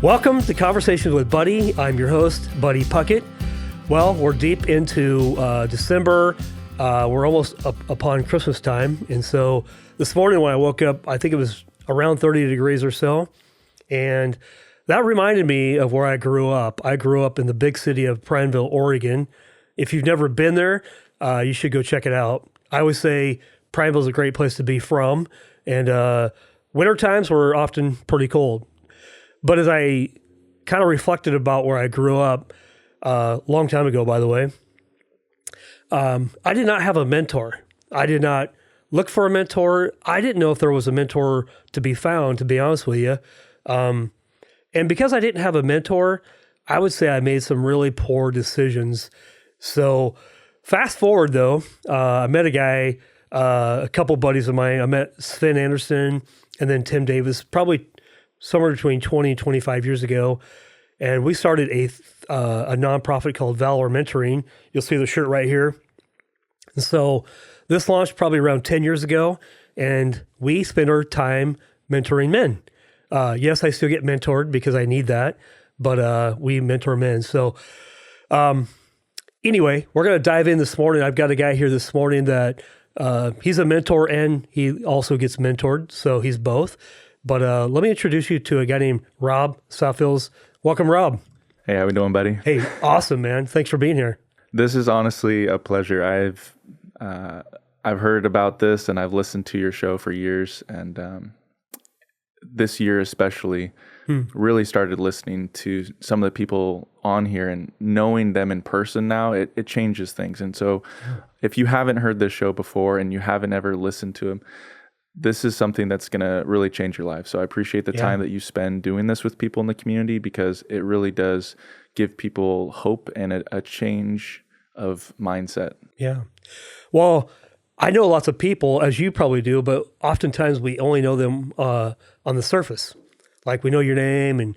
Welcome to Conversations with Buddy. I'm your host, Buddy Puckett. Well, we're deep into December. We're almost upon Christmas time. And so this morning when I woke up, I think it was around 30 degrees or so. And that reminded me of where I grew up. I grew up in the big city of Prineville, Oregon. If you've never been there, you should go check it out. I always say Prineville is a great place to be from. And winter times were often pretty cold. But as I kind of reflected about where I grew up, a long time ago, by the way, I did not have a mentor. I did not look for a mentor. I didn't know if there was a mentor to be found, to be honest with you. And because I didn't have a mentor, I would say I made some really poor decisions. So fast forward, though, I met a guy, a couple buddies of mine. I met Sven Anderson and then Tim Davis, probably somewhere between 20 and 25 years ago. And we started a nonprofit called Valor Mentoring. You'll see the shirt right here. And so this launched probably around 10 years ago, and we spend our time mentoring men. Yes, I still get mentored because I need that, but we mentor men. So anyway, we're going to dive in this morning. I've got a guy here this morning that he's a mentor and he also gets mentored, so he's both. But let me introduce you to a guy named Rob Saffeels. Welcome, Rob. Hey, how we doing, buddy? Hey, awesome, man. Thanks for being here. This is honestly a pleasure. I've heard about this and I've listened to your show for years, and this year especially, really started listening to some of the people on here and knowing them in person now. It changes things. And so, if you haven't heard this show before and you haven't ever listened to him, this is something that's going to really change your life. So I appreciate the time that you spend doing this with people in the community, because it really does give people hope and a change of mindset. Yeah. Well, I know lots of people, as you probably do, but oftentimes we only know them on the surface. Like we know your name and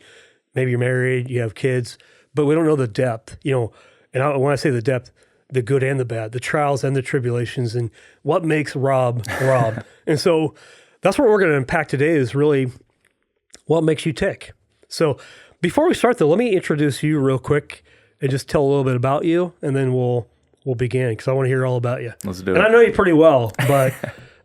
maybe you're married, you have kids, but we don't know the depth, and when I say the depth, the good and the bad, the trials and the tribulations, and what makes Rob Rob. And so that's what we're going to unpack today, is really what makes you tick. So before we start though, let me introduce you real quick and just tell a little bit about you, and then we'll begin, because I want to hear all about you. Let's do it. And I know you pretty well, but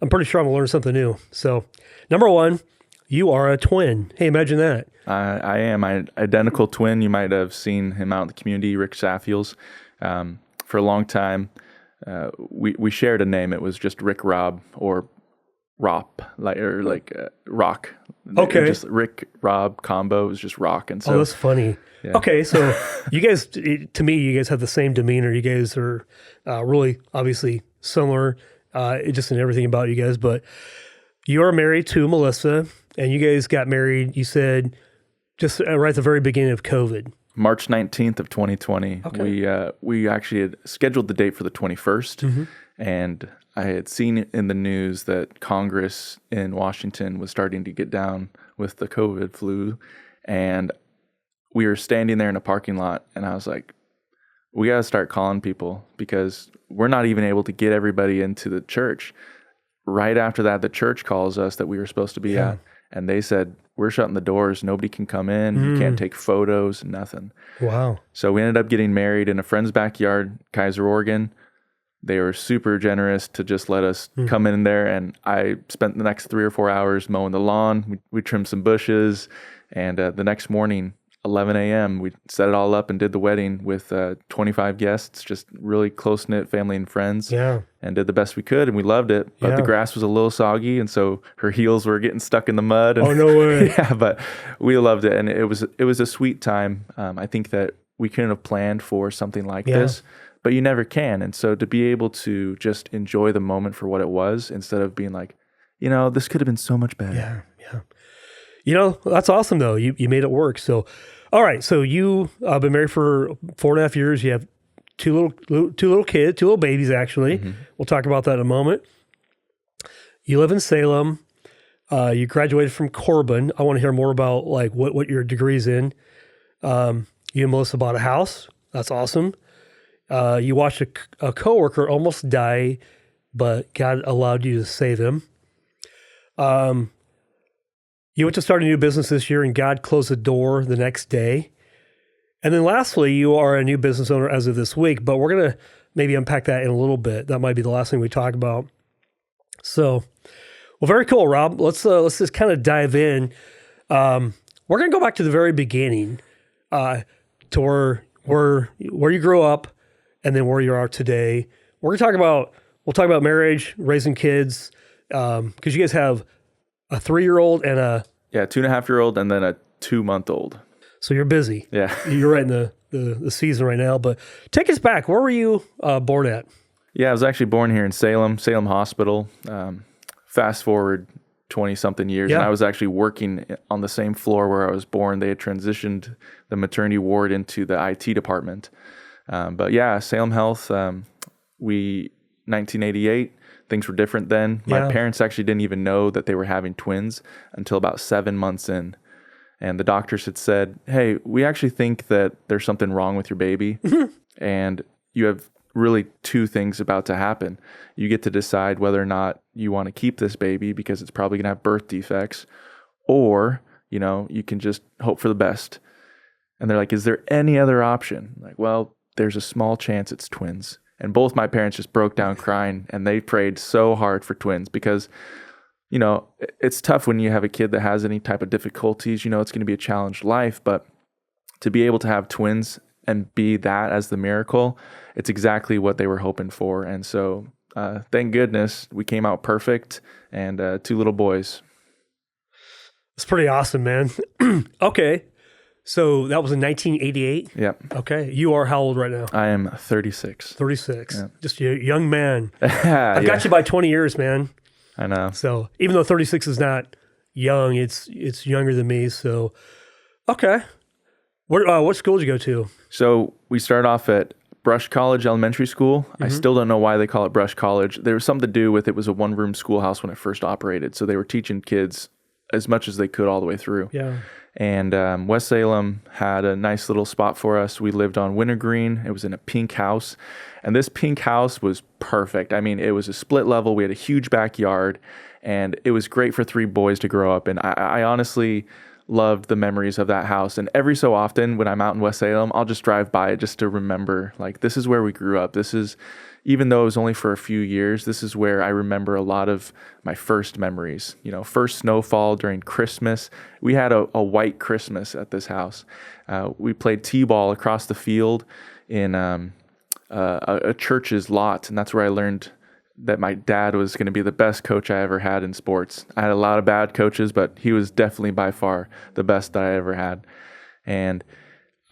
I'm pretty sure I'm going to learn something new. So number one, you are a twin. Hey, imagine that. I am my identical twin. You might have seen him out in the community, Rob Saffeels. For a long time, we shared a name. It was just Rick Rob, or Rop, Rock. Okay. Just Rick Rob combo. It was just Rock. And so, that's funny. Yeah. Okay, so you guys, to me, you guys have the same demeanor. You guys are really obviously similar, just in everything about you guys. But you are married to Melissa, and you guys got married, you said, just right at the very beginning of COVID. March 19th of 2020, we actually had scheduled the date for the 21st, and I had seen in the news that Congress in Washington was starting to get down with the COVID flu, and we were standing there in a parking lot, and I was like, we got to start calling people, because we're not even able to get everybody into the church. Right after that, the church calls us that we were supposed to be at, and they said, we're shutting the doors. Nobody can come in. You can't take photos, nothing. Wow. So we ended up getting married in a friend's backyard, Kaiser, Oregon. They were super generous to just let us come in there. And I spent the next 3 or 4 hours mowing the lawn. We trimmed some bushes. And the next morning, 11 a.m., we set it all up and did the wedding with 25 guests, just really close-knit family and friends. Yeah. And did the best we could, and we loved it. But the grass was a little soggy, and so her heels were getting stuck in the mud. And, oh, no way. Yeah, but we loved it, and it was a sweet time. I think that we couldn't have planned for something like this, but you never can. And so to be able to just enjoy the moment for what it was, instead of being like, this could have been so much better. Yeah. That's awesome, though. You made it work. So, all right. So you been married for 4.5 years. You have two little kids, two little babies, actually. We'll talk about that in a moment. You live in Salem. You graduated from Corbin. I want to hear more about what your degree's in. You and Melissa bought a house. That's awesome. You watched a coworker almost die, but God allowed you to save him. You went to start a new business this year and God closed the door the next day. And then lastly, you are a new business owner as of this week, but we're going to maybe unpack that in a little bit. That might be the last thing we talk about. So, well, very cool, Rob. Let's just kind of dive in. We're going to go back to the very beginning, to where you grew up, and then where you are today. We'll talk about marriage, raising kids, because you guys have a 3-year-old and a 2.5-year-old, and then a 2-month-old. So you're busy. Yeah, you're right in the season right now. But take us back. Where were you born at? Yeah, I was actually born here in Salem Hospital. Fast forward 20-something years, and I was actually working on the same floor where I was born. They had transitioned the maternity ward into the IT department. But yeah, Salem Health, 1988, things were different then. My parents actually didn't even know that they were having twins until about 7 months in. And the doctors had said, hey, we actually think that there's something wrong with your baby. And you have really 2 things about to happen. You get to decide whether or not you want to keep this baby because it's probably going to have birth defects, or, you can just hope for the best. And they're like, is there any other option? Like, well, there's a small chance it's twins. And both my parents just broke down crying, and they prayed so hard for twins because, it's tough when you have a kid that has any type of difficulties. It's going to be a challenged life, but to be able to have twins and be that as the miracle, it's exactly what they were hoping for. And so thank goodness we came out perfect, and 2 little boys. It's pretty awesome, man. Okay. So that was in 1988? Yep. Okay. You are how old right now? I am 36. 36. Yeah. Just a young man. I've got you by 20 years, man. I know. So even though 36 is not young, it's younger than me. So, okay. What school did you go to? So we started off at Brush College Elementary School. I still don't know why they call it Brush College. There was something to do with it was a 1-room schoolhouse when it first operated. So they were teaching kids as much as they could all the way through. Yeah. And West Salem had a nice little spot for us. We lived on Wintergreen. It was in a pink house. And this pink house was perfect. I mean, it was a split level. We had a huge backyard. And it was great for 3 boys to grow up in. I honestly loved the memories of that house. And every so often when I'm out in West Salem, I'll just drive by it just to remember, like, this is where we grew up. This is, even though it was only for a few years, this is where I remember a lot of my first memories. First snowfall during Christmas. We had a white Christmas at this house. We played t-ball across the field in a church's lot, and that's where I learned that my dad was going to be the best coach I ever had in sports. I had a lot of bad coaches, but he was definitely by far the best that I ever had. And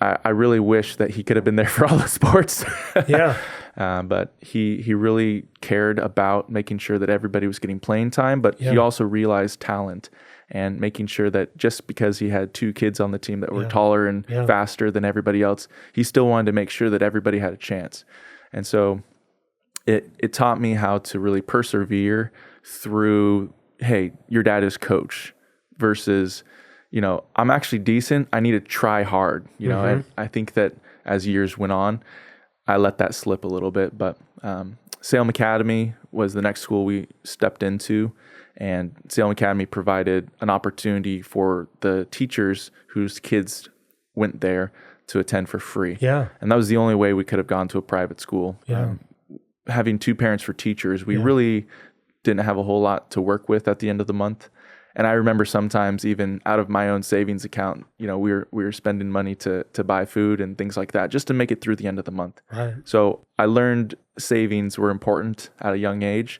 I really wish that he could have been there for all the sports. Yeah. But he really cared about making sure that everybody was getting playing time, but he also realized talent and making sure that just because he had 2 kids on the team that were taller and faster than everybody else, he still wanted to make sure that everybody had a chance. And so it taught me how to really persevere through, hey, your dad is coach, versus, I'm actually decent. I need to try hard, and I think that as years went on, I let that slip a little bit. But Salem Academy was the next school we stepped into, and Salem Academy provided an opportunity for the teachers whose kids went there to attend for free. Yeah. And that was the only way we could have gone to a private school. Yeah. Having 2 parents for teachers, we really didn't have a whole lot to work with at the end of the month. And I remember sometimes even out of my own savings account, we were spending money to buy food and things like that just to make it through the end of the month. Right. So I learned savings were important at a young age,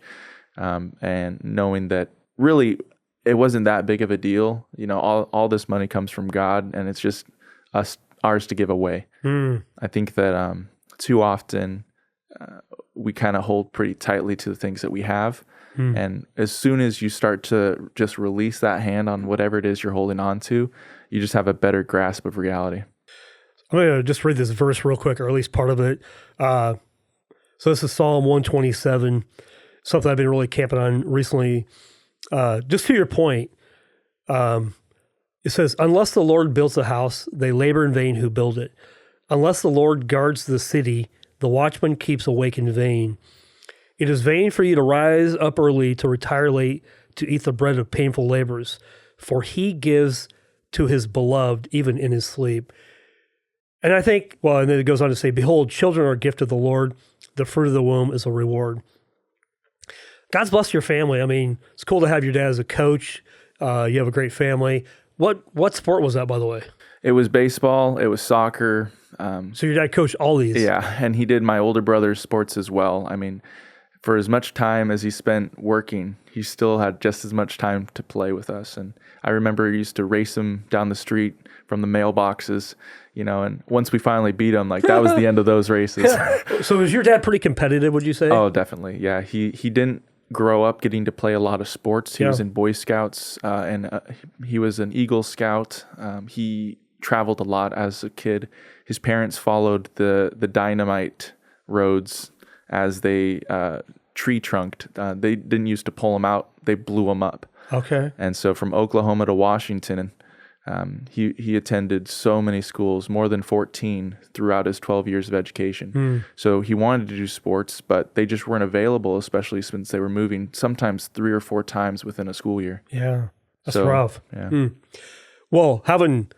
and knowing that really it wasn't that big of a deal. All this money comes from God, and it's just ours to give away. I think that too often we kind of hold pretty tightly to the things that we have. And as soon as you start to just release that hand on whatever it is you're holding on to, you just have a better grasp of reality. I'm going to just read this verse real quick, or at least part of it. So this is Psalm 127, something I've been really camping on recently. Just to your point, it says, unless the Lord builds a house, they labor in vain who build it. Unless the Lord guards the city, the watchman keeps awake in vain. It is vain for you to rise up early, to retire late, to eat the bread of painful labors. for he gives to his beloved even in his sleep. And I think, well, and then it goes on to say, behold, children are a gift of the Lord. The fruit of the womb is a reward. God's blessed your family. I mean, it's cool to have your dad as a coach. You have a great family. What sport was that, by the way? It was baseball. It was soccer. So your dad coached all these? Yeah, and he did my older brother's sports as well. I mean, for as much time as he spent working, he still had just as much time to play with us. And I remember he used to race him down the street from the mailboxes, and once we finally beat him, like that was the end of those races. So was your dad pretty competitive, would you say? Oh, definitely. Yeah, he didn't grow up getting to play a lot of sports. He was in Boy Scouts, and he was an Eagle Scout. He traveled a lot as a kid. His parents followed the dynamite roads as they tree trunked. They didn't used to pull them out; they blew them up. Okay. And so from Oklahoma to Washington, he attended so many schools, more than 14 throughout his 12 years of education. So he wanted to do sports, but they just weren't available, especially since they were moving sometimes 3 or 4 times within a school year. Yeah, that's rough. Yeah. Well, having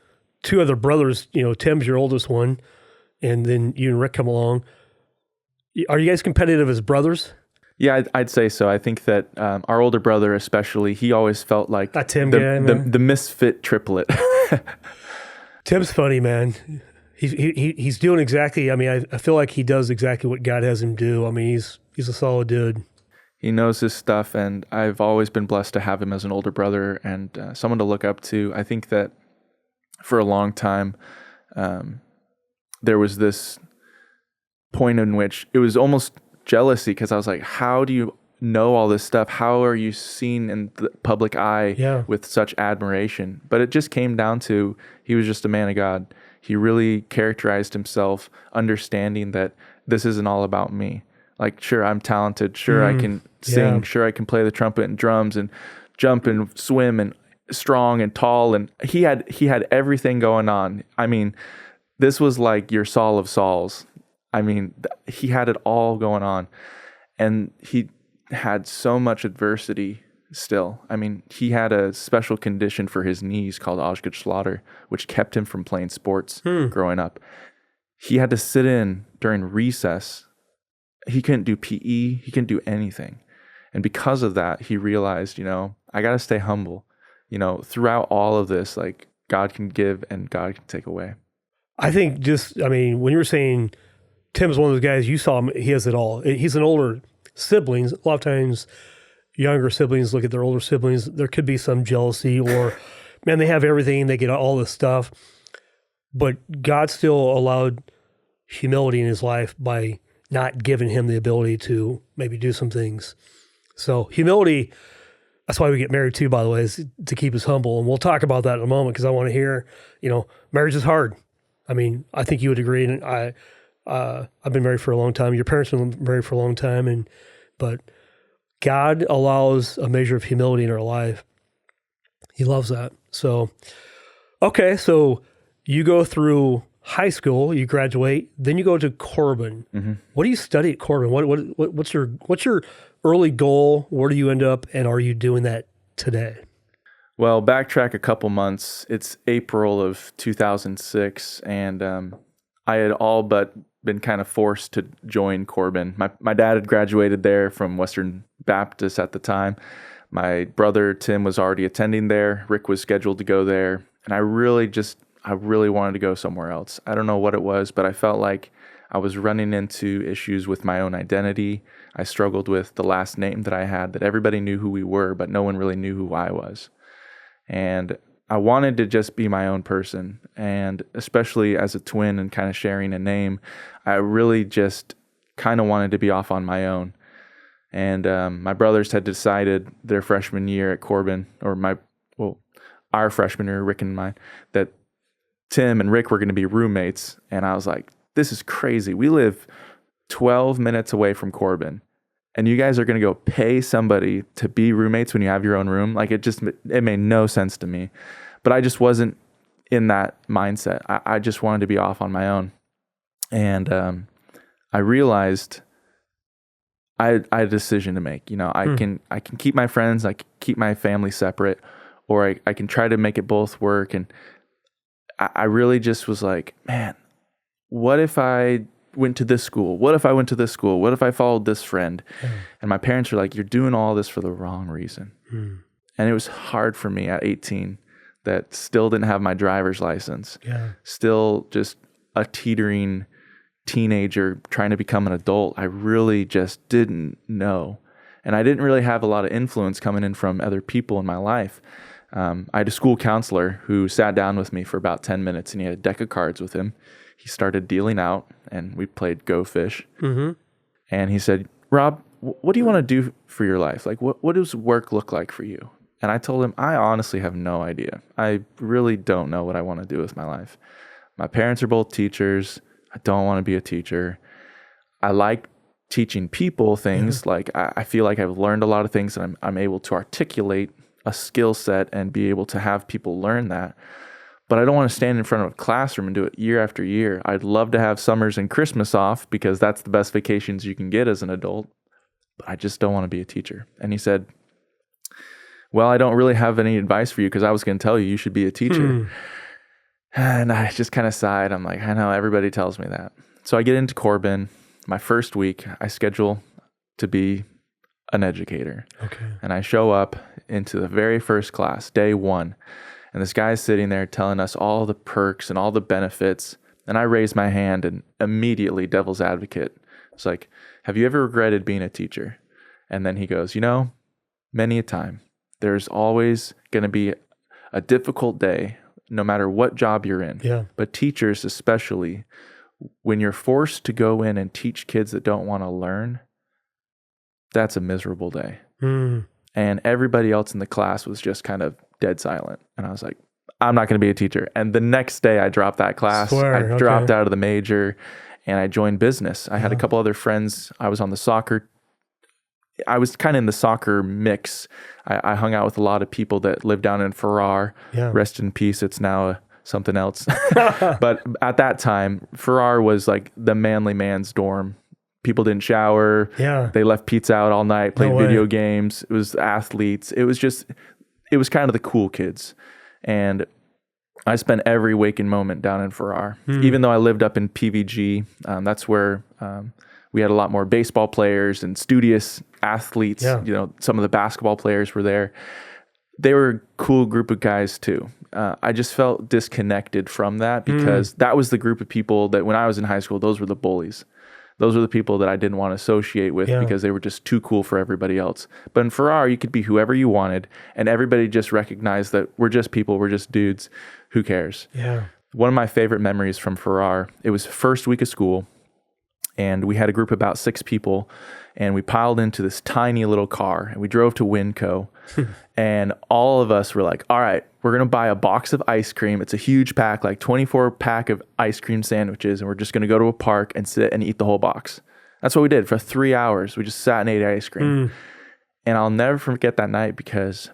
2 other brothers, Tim's your oldest one, and then you and Rick come along. Are you guys competitive as brothers? Yeah, I'd say so. I think that our older brother, especially, he always felt like the misfit triplet. Tim's funny, man. He's doing exactly. I mean, I feel like he does exactly what God has him do. I mean, he's a solid dude. He knows his stuff, and I've always been blessed to have him as an older brother and someone to look up to. I think that for a long time, there was this point in which it was almost jealousy, because I was like, how do you know all this stuff? How are you seen in the public eye with such admiration? But it just came down to, he was just a man of God. He really characterized himself understanding that this isn't all about me. Like, sure, I'm talented. Sure, I can sing. Sure, I can play the trumpet and drums and jump and swim and strong and tall. And he had everything going on. I mean, this was like your Saul of Sauls. I mean, he had it all going on, and he had so much adversity still. I mean, he had a special condition for his knees called Osgood-Schlatter, which kept him from playing sports growing up. He had to sit in during recess. He couldn't do PE. He couldn't do anything. And because of that, he realized, I got to stay humble. Throughout all of this, like, God can give and God can take away. I think when you were saying Tim's one of those guys, you saw him, he has it all. He's an older siblings. A lot of times younger siblings look at their older siblings. There could be some jealousy or, man, they have everything. They get all this stuff. But God still allowed humility in his life by not giving him the ability to maybe do some things. So humility, that's why we get married too, by the way, is to keep us humble. And we'll talk about that in a moment, because I want to hear, marriage is hard. I mean, I think you would agree. And I've been married for a long time. Your parents have been married for a long time. But God allows a measure of humility in our life. He loves that. So, okay. So you go through high school, you graduate, then you go to Corbin. Mm-hmm. What do you study at Corbin? What's your early goal? Where do you end up? And are you doing that today? Well, backtrack a couple months. It's April of 2006, and I had all but been kind of forced to join Corbin. My dad had graduated there from Western Baptist at the time. My brother Tim was already attending there. Rick was scheduled to go there, and I really wanted to go somewhere else. I don't know what it was, but I felt like I was running into issues with my own identity. I struggled with the last name that I had, that everybody knew who we were, but no one really knew who I was. And I wanted to just be my own person. And especially as a twin and kind of sharing a name, I really just kind of wanted to be off on my own. And my brothers had decided their freshman year at Corbin, our freshman year, Rick and mine, that Tim and Rick were going to be roommates. And I was like, this is crazy. We live 12 minutes away from Corbin, and you guys are going to go pay somebody to be roommates when you have your own room? Like, it made no sense to me. But I just wasn't in that mindset. I just wanted to be off on my own. And I realized I had a decision to make. I can keep my friends, I can keep my family separate, or I can try to make it both work. And I really just was like, man, what if I went to this school? What if I went to this school? What if I followed this friend? And my parents were like, you're doing all this for the wrong reason. And it was hard for me at 18 that still didn't have my driver's license, still just a teetering teenager trying to become an adult. I really just didn't know. And I didn't really have a lot of influence coming in from other people in my life. I had a school counselor who sat down with me for about 10 minutes, and he had a deck of cards with him. He started dealing out, and we played Go Fish. And he said, Rob, what do you want to do for your life? Like, what does work look like for you? And I told him, I honestly have no idea. I really don't know what I want to do with my life. My parents are both teachers. I don't want to be a teacher. I like teaching people things. Like, I feel like I've learned a lot of things, and I'm able to articulate a skill set and be able to have people learn that. But I don't want to stand in front of a classroom and do it year after year. I'd love to have summers and Christmas off because that's the best vacations you can get as an adult. But I just don't want to be a teacher. And he said, well, I don't really have any advice for you because I was going to tell you should be a teacher. And I just kind of sighed. I'm like, I know everybody tells me that. So I get into Corbin. My first week, I schedule to be an educator. And I show up into the very first class, day one. And this guy's sitting there telling us all the perks and all the benefits. And I raise my hand and immediately devil's advocate. It's like, have you ever regretted being a teacher? And then he goes, many a time. There's always going to be a difficult day, no matter what job you're in. But teachers, especially, when you're forced to go in and teach kids that don't want to learn, that's a miserable day. And everybody else in the class was just kind of dead silent. And I was like, I'm not going to be a teacher. And the next day I dropped that class. I dropped out of the major and I joined business. I had a couple other friends. I was on the soccer. I was kind of in the soccer mix. I hung out with a lot of people that lived down in Farrar. Rest in peace. It's now something else. But at that time, Farrar was like the manly man's dorm. People didn't shower. They left pizza out all night, played video games. It was athletes. It was kind of the cool kids. And I spent every waking moment down in Farrar. Even though I lived up in PVG, that's where we had a lot more baseball players and studious athletes. Some of the basketball players were there. They were a cool group of guys too. I just felt disconnected from that because that was the group of people that when I was in high school, those were the bullies. Those were the people that I didn't want to associate with because they were just too cool for everybody else. But in Farrar, you could be whoever you wanted, and everybody just recognized that we're just people, we're just dudes. Who cares? One of my favorite memories from Farrar, it was first week of school, and we had a group of about 6 people, and we piled into this tiny little car, and we drove to Winco, and all of us were like, all right, we're going to buy a box of ice cream. It's a huge pack, like 24 pack of ice cream sandwiches, and we're just going to go to a park and sit and eat the whole box. That's what we did for 3 hours. We just sat and ate ice cream. And I'll never forget that night because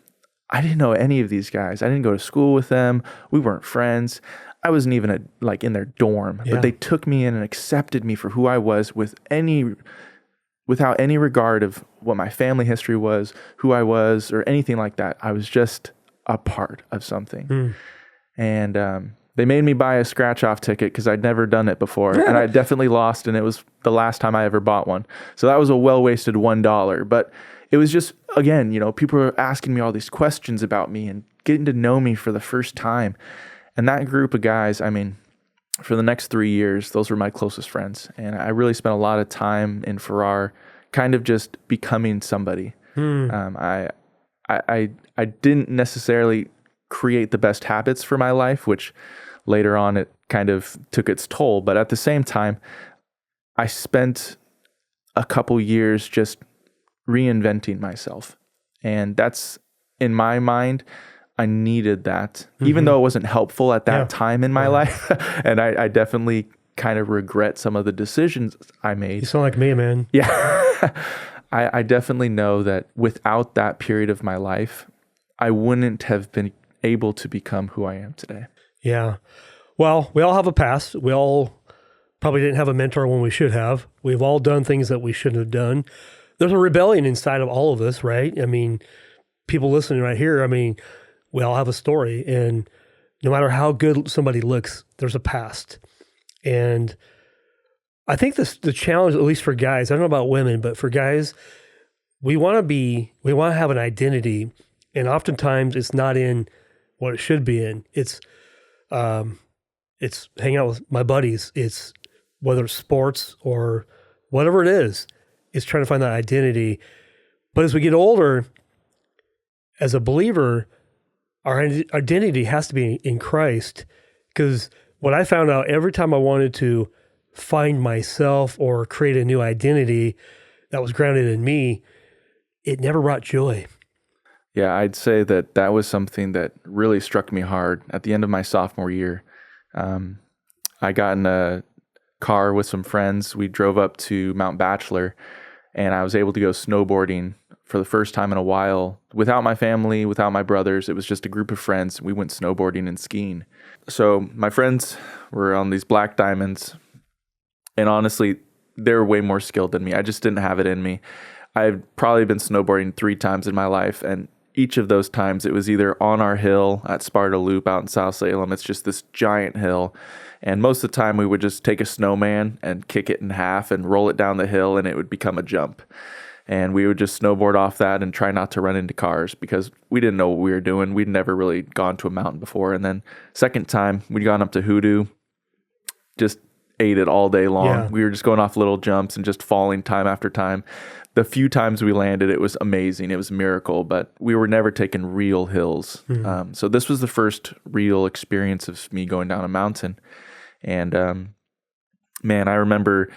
I didn't know any of these guys. I didn't go to school with them. We weren't friends. I wasn't even in their dorm, but they took me in and accepted me for who I was without any regard of what my family history was, who I was, or anything like that. I was just a part of something. And they made me buy a scratch-off ticket because I'd never done it before. And I definitely lost, and it was the last time I ever bought one. So that was a well-wasted $1. But it was just, again, people were asking me all these questions about me and getting to know me for the first time. And that group of guys, for the next 3 years, those were my closest friends. And I really spent a lot of time in Farrar kind of just becoming somebody. I didn't necessarily create the best habits for my life, which later on it kind of took its toll. But at the same time, I spent a couple years just reinventing myself. And that's, in my mind, I needed that, even though it wasn't helpful at that time in my life. And I definitely kind of regret some of the decisions I made. You sound like me, man. I definitely know that without that period of my life, I wouldn't have been able to become who I am today. Well, we all have a past. We all probably didn't have a mentor when we should have. We've all done things that we shouldn't have done. There's a rebellion inside of all of us, right? People listening right here, we all have a story, and no matter how good somebody looks, there's a past. And I think the challenge, at least for guys, I don't know about women, but for guys, we want to have an identity, and oftentimes it's not in what it should be in. It's hanging out with my buddies. It's whether it's sports or whatever it is. It's trying to find that identity. But as we get older, as a believer, our identity has to be in Christ. Because what I found out every time I wanted to find myself or create a new identity that was grounded in me, it never brought joy. Yeah, I'd say that was something that really struck me hard at the end of my sophomore year. I got in a car with some friends. We drove up to Mount Bachelor, and I was able to go snowboarding for the first time in a while without my family, without my brothers. It was just a group of friends. We went snowboarding and skiing. So my friends were on these black diamonds, and honestly, they were way more skilled than me. I just didn't have it in me. I've probably been snowboarding 3 times in my life, and each of those times it was either on our hill at Sparta Loop out in South Salem. It's just this giant hill. And most of the time we would just take a snowman and kick it in half and roll it down the hill, and it would become a jump. And we would just snowboard off that and try not to run into cars because we didn't know what we were doing. We'd never really gone to a mountain before. And then second time we'd gone up to Hoodoo, just ate it all day long. Yeah. We were just going off little jumps and just falling time after time. The few times we landed, it was amazing. It was a miracle, but we were never taking real hills. Mm-hmm. So this was the first real experience of me going down a mountain. And man, I remember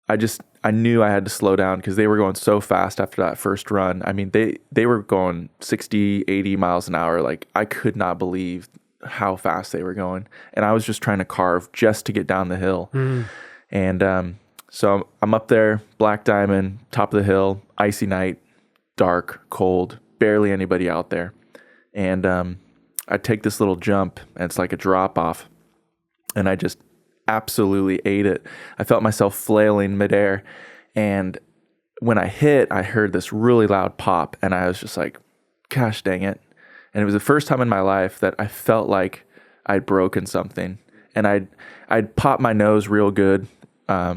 I knew I had to slow down because they were going so fast after that first run. I mean, they were going 60, 80 miles an hour. Like, I could not believe how fast they were going. And I was just trying to carve just to get down the hill. Mm. And so I'm up there, Black Diamond, top of the hill, icy night, dark, cold, barely anybody out there. And I take this little jump, and it's like a drop off. And I just absolutely ate it. I felt myself flailing midair. And when I hit, I heard this really loud pop. And I was just like, gosh dang it. And it was the first time in my life that I felt like I'd broken something. And I'd popped my nose real good. I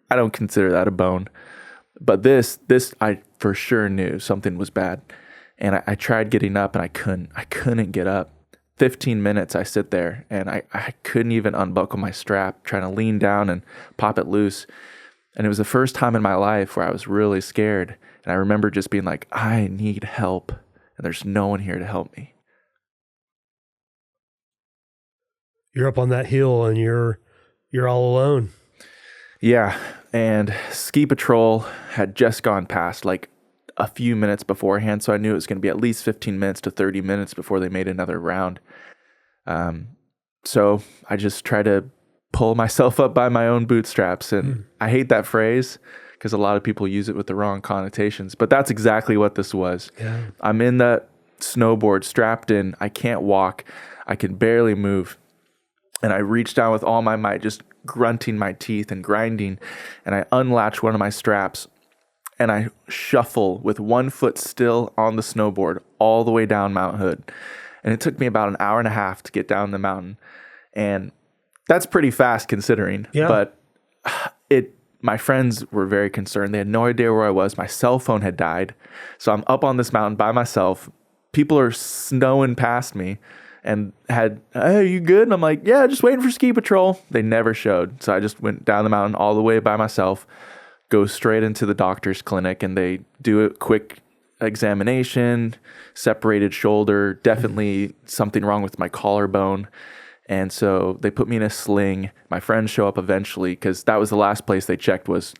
don't consider that a bone. But this I for sure knew something was bad. And I tried getting up, and I couldn't get up. 15 minutes I sit there, and I couldn't even unbuckle my strap, trying to lean down and pop it loose. And it was the first time in my life where I was really scared. And I remember just being like, I need help, and there's no one here to help me. You're up on that hill, and you're all alone. Yeah, and ski patrol had just gone past like a few minutes beforehand, so I knew it was going to be at least 15 minutes to 30 minutes before they made another round. So I just try to pull myself up by my own bootstraps, and I hate that phrase because a lot of people use it with the wrong connotations, but that's exactly what this was. Yeah. I'm in that snowboard, strapped in, I can't walk, I can barely move, and I reach down with all my might, just grunting my teeth and grinding, and I unlatch one of my straps, and I shuffle with one foot still on the snowboard all the way down Mount Hood. And it took me about an hour and a half to get down the mountain. And that's pretty fast considering. Yeah. But my friends were very concerned. They had no idea where I was. My cell phone had died. So I'm up on this mountain by myself. People are snowing past me and hey, are you good? And I'm like, yeah, just waiting for ski patrol. They never showed. So I just went down the mountain all the way by myself, go straight into the doctor's clinic, and they do a quick examination, separated shoulder, definitely something wrong with my collarbone. And so they put me in a sling. My friends show up eventually because that was the last place they checked was,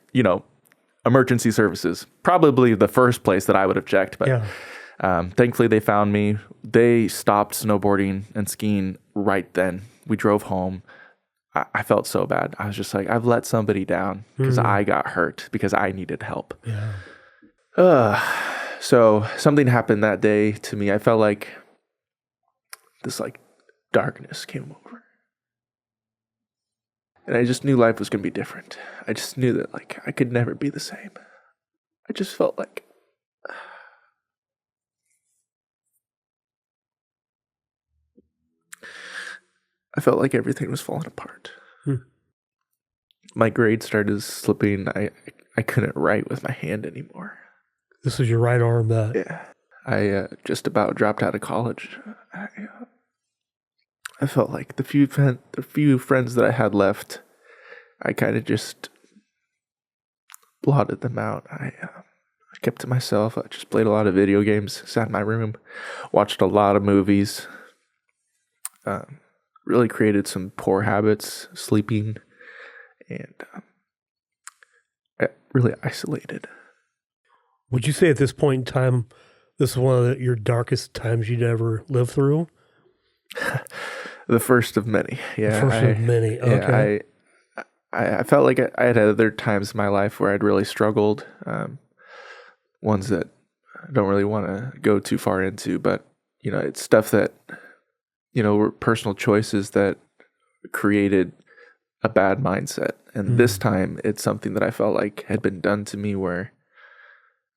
emergency services. Probably the first place that I would have checked. But thankfully they found me. They stopped snowboarding and skiing right then. We drove home. I felt so bad. I was just like, I've let somebody down because I got hurt because I needed help. Yeah. So something happened that day to me. I felt like this darkness came over. And I just knew life was going to be different. I just knew that I could never be the same. I just felt like I felt like everything was falling apart. My grades started slipping. I couldn't write with my hand anymore. This was your right arm that... Yeah. I just about dropped out of college. I felt like the few friends that I had left, I kind of just blotted them out. I kept to myself. I just played a lot of video games, sat in my room, watched a lot of movies, really created some poor habits, sleeping, and I really isolated. Would you say at this point in time, this is one of your darkest times you'd ever lived through? The first of many. Yeah. The first of many. Okay. Yeah, I felt like I had other times in my life where I'd really struggled, ones that I don't really want to go too far into, but, it's stuff that, were personal choices that created a bad mindset. And this time it's something that I felt like had been done to me where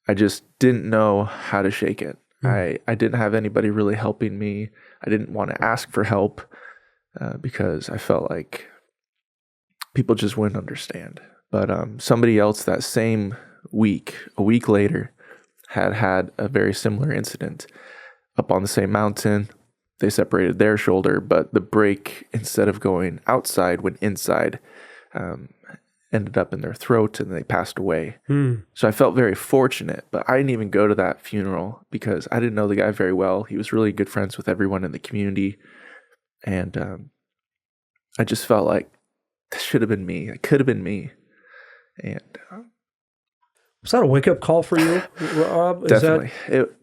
I just didn't know how to shake it. I didn't have anybody really helping me. I didn't want to ask for help because I felt like people just wouldn't understand. But somebody else that same week, a week later, had a very similar incident up on the same mountain. They separated their shoulder, but the break, instead of going outside, went inside, ended up in their throat, and they passed away. So I felt very fortunate, but I didn't even go to that funeral because I didn't know the guy very well. He was really good friends with everyone in the community, and I just felt like this should have been me. It could have been me. And was that a wake-up call for you, Rob? Definitely.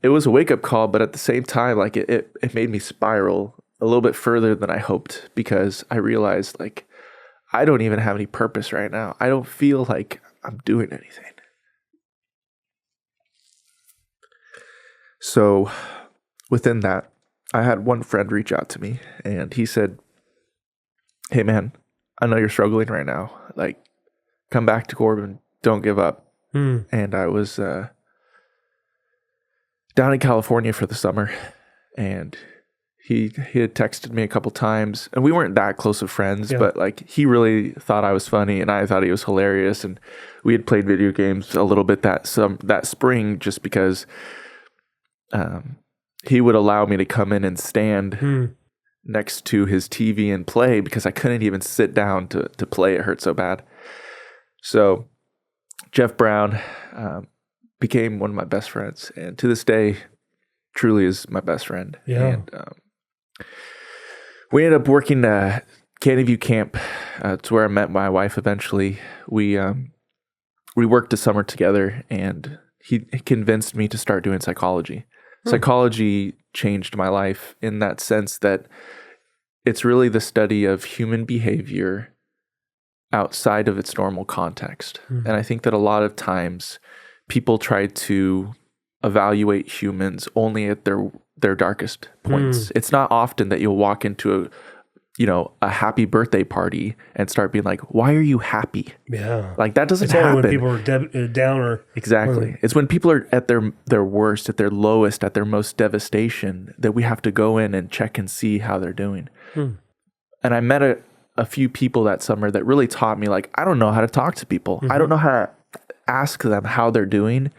It was a wake-up call, but at the same time, like it made me spiral a little bit further than I hoped because I realized, like, I don't even have any purpose right now. I don't feel like I'm doing anything. So within that, I had one friend reach out to me, and he said, "Hey, man, I know you're struggling right now. Like, come back to Corbin. Don't give up." And I was down in California for the summer, and he had texted me a couple times, and we weren't that close of friends, but like he really thought I was funny, and I thought he was hilarious, and we had played video games a little bit that spring just because he would allow me to come in and stand next to his TV and play because I couldn't even sit down to play. It hurt so bad. So Jeff Brown became one of my best friends, and to this day, truly is my best friend. Yeah. And we ended up working at Candy View Camp. It's where I met my wife eventually. We worked a summer together, and he convinced me to start doing psychology. Psychology changed my life in that sense that it's really the study of human behavior outside of its normal context. And I think that a lot of times people try to evaluate humans only at their darkest points. It's not often that you'll walk into a happy birthday party and start being like, "Why are you happy?" Yeah. Like that doesn't it's happen. Only when people are down or... Exactly. It's when people are at their worst, at their lowest, at their most devastation that we have to go in and check and see how they're doing. And I met a few people that summer that really taught me, like, I don't know how to talk to people. I don't know how to ask them how they're doing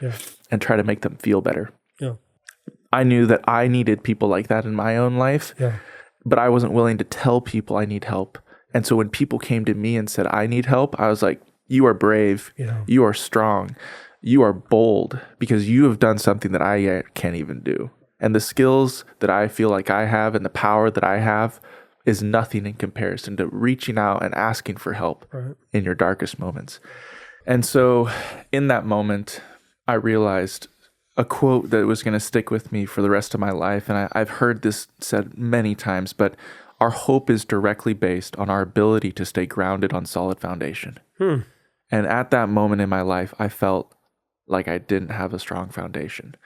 and try to make them feel better. Yeah. I knew that I needed people like that in my own life, but I wasn't willing to tell people I need help. And so when people came to me and said, "I need help," I was like, "You are brave. You are strong. You are bold because you have done something that I can't even do. And the skills that I feel like I have and the power that I have is nothing in comparison to reaching out and asking for help in your darkest moments." And so in that moment, I realized a quote that was going to stick with me for the rest of my life. And I've heard this said many times, but our hope is directly based on our ability to stay grounded on solid foundation. And at that moment in my life, I felt like I didn't have a strong foundation.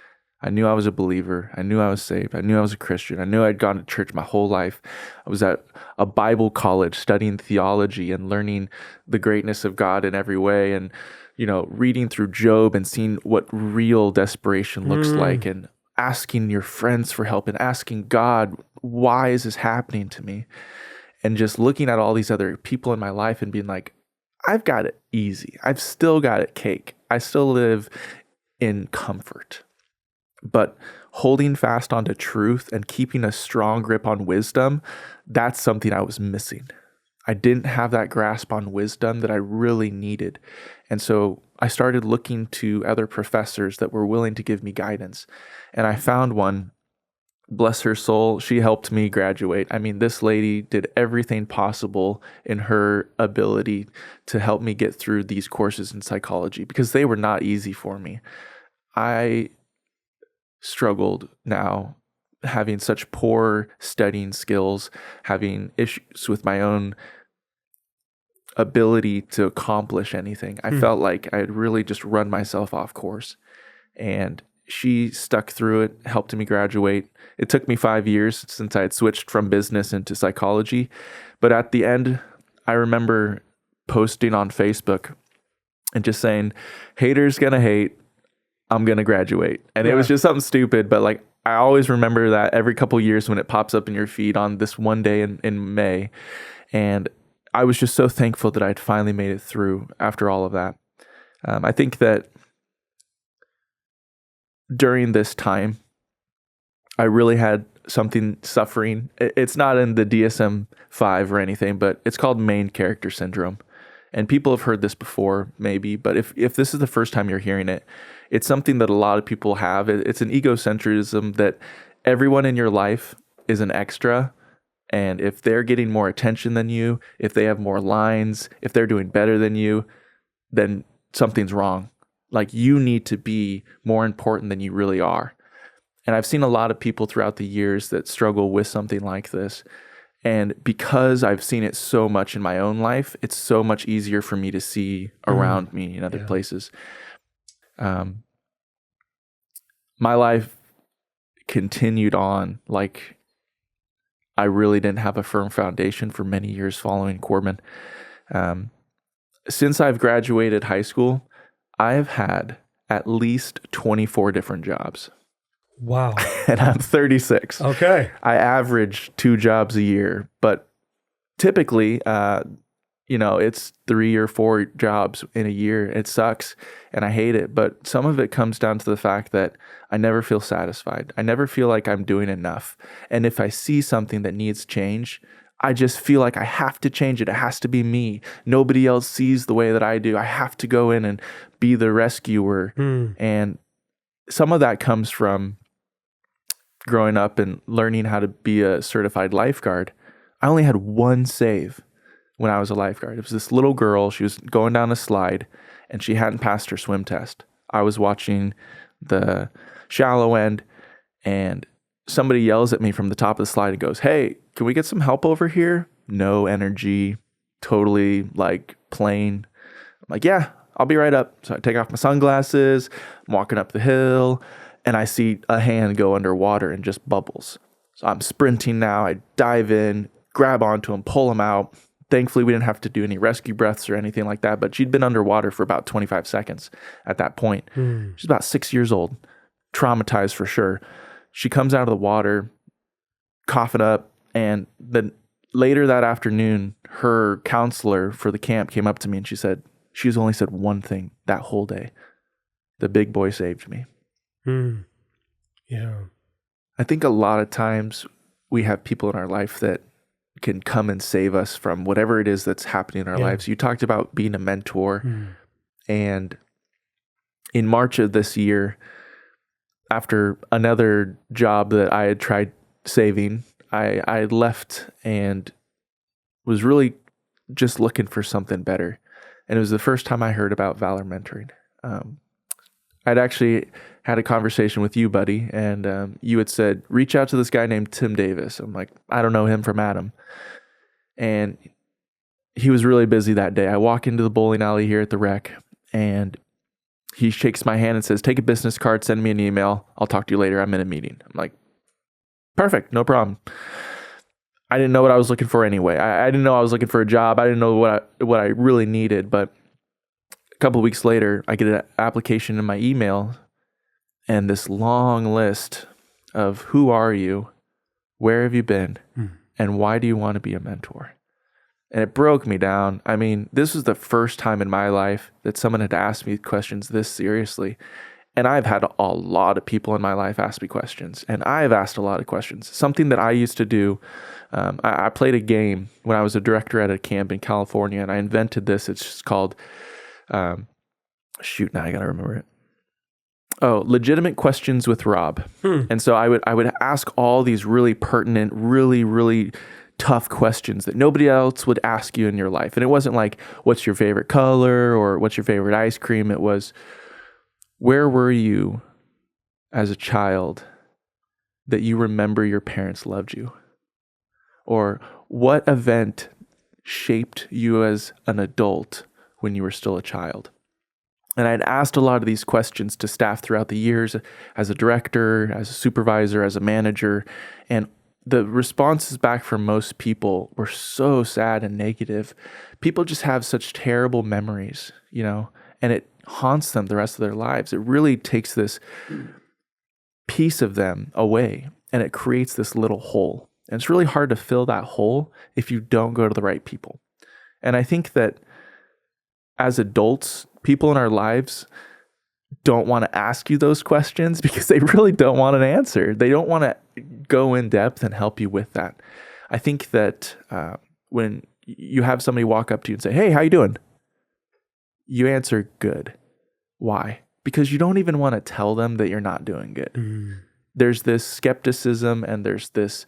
I knew I was a believer. I knew I was saved. I knew I was a Christian. I knew I'd gone to church my whole life. I was at a Bible college studying theology and learning the greatness of God in every way, and reading through Job and seeing what real desperation looks like, and asking your friends for help and asking God, why is this happening to me? and just looking at all these other people in my life and being like, I've got it easy. I've still got it cake. I still live in comfort. But holding fast onto truth and keeping a strong grip on wisdom, that's something I was missing. I didn't have that grasp on wisdom that I really needed. And so I started looking to other professors that were willing to give me guidance. And I found one, bless her soul, she helped me graduate. I mean, this lady did everything possible in her ability to help me get through these courses in psychology because they were not easy for me. I struggled now having such poor studying skills, having issues with my own ability to accomplish anything. I felt like I had really just run myself off course. And she stuck through it, helped me graduate. It took me 5 years since I had switched from business into psychology. But at the end, I remember posting on Facebook and just saying, haters gonna hate, I'm going to graduate. And it was just something stupid, but like I always remember that every couple of years when it pops up in your feed on this one day in May. And I was just so thankful that I'd finally made it through after all of that. I think that during this time, I really had something suffering. It's not in the DSM-5 or anything, but it's called main character syndrome. And people have heard this before, maybe, but if this is the first time you're hearing it, it's something that a lot of people have. It's an egocentrism that everyone in your life is an extra. And if they're getting more attention than you, if they have more lines, if they're doing better than you, then something's wrong. Like you need to be more important than you really are. And I've seen a lot of people throughout the years that struggle with something like this. And because I've seen it so much in my own life, it's so much easier for me to see around me in other places. My life continued on like I really didn't have a firm foundation for many years following Corbin. Since I've graduated high school, I've had at least 24 different jobs. Wow. And I'm 36. Okay. I average 2 jobs a year, but typically, it's 3 or 4 jobs in a year. It sucks and I hate it, but some of it comes down to the fact that I never feel satisfied. I never feel like I'm doing enough. And if I see something that needs change, I just feel like I have to change it. It has to be me. Nobody else sees the way that I do. I have to go in and be the rescuer. And some of that comes from growing up and learning how to be a certified lifeguard. I only had one save when I was a lifeguard. It was this little girl. She was going down a slide and she hadn't passed her swim test. I was watching the shallow end and somebody yells at me from the top of the slide and goes, "Hey, can we get some help over here?" No energy, totally like plain. I'm like, "Yeah, I'll be right up." So I take off my sunglasses, I'm walking up the hill, and I see a hand go underwater and just bubbles. So I'm sprinting now. I dive in, grab onto him, pull him out. Thankfully, we didn't have to do any rescue breaths or anything like that, but she'd been underwater for about 25 seconds at that point. She's about 6 years old, traumatized for sure. She comes out of the water, coughing up, and then later that afternoon, her counselor for the camp came up to me and she said, she's only said one thing that whole day. The big boy saved me. Yeah. I think a lot of times we have people in our life that can come and save us from whatever it is that's happening in our lives. You talked about being a mentor. And in March of this year, after another job that I had tried saving, I left and was really just looking for something better. And it was the first time I heard about Valor Mentoring. I'd actually had a conversation with you, buddy, and you had said, reach out to this guy named Tim Davis. I'm like, I don't know him from Adam. And he was really busy that day. I walk into the bowling alley here at the rec, and he shakes my hand and says, take a business card, send me an email. I'll talk to you later. I'm in a meeting. I'm like, perfect, no problem. I didn't know what I was looking for anyway. I didn't know I was looking for a job. I didn't know what I really needed. But a couple of weeks later, I get an application in my email and this long list of who are you, where have you been, And why do you want to be a mentor? And it broke me down. I mean, this was the first time in my life that someone had asked me questions this seriously. And I've had a lot of people in my life ask me questions, and I've asked a lot of questions. Something that I used to do, I played a game when I was a director at a camp in California, and I invented this. It's just called, now I gotta remember it. Oh, Legitimate Questions with Rob. And so I would ask all these really pertinent, really, really tough questions that nobody else would ask you in your life. And it wasn't like, what's your favorite color or what's your favorite ice cream? It was, where were you as a child that you remember your parents loved you? Or what event shaped you as an adult when you were still a child? And I'd asked a lot of these questions to staff throughout the years as a director, as a supervisor, as a manager. And the responses back from most people were so sad and negative. People just have such terrible memories, and it haunts them the rest of their lives. It really takes this piece of them away, and it creates this little hole. And it's really hard to fill that hole if you don't go to the right people. And I think that as adults, people in our lives don't want to ask you those questions because they really don't want an answer. They don't want to go in depth and help you with that. I think that when you have somebody walk up to you and say, "Hey, how you doing?" You answer good. Why? Because you don't even want to tell them that you're not doing good. There's this skepticism and there's this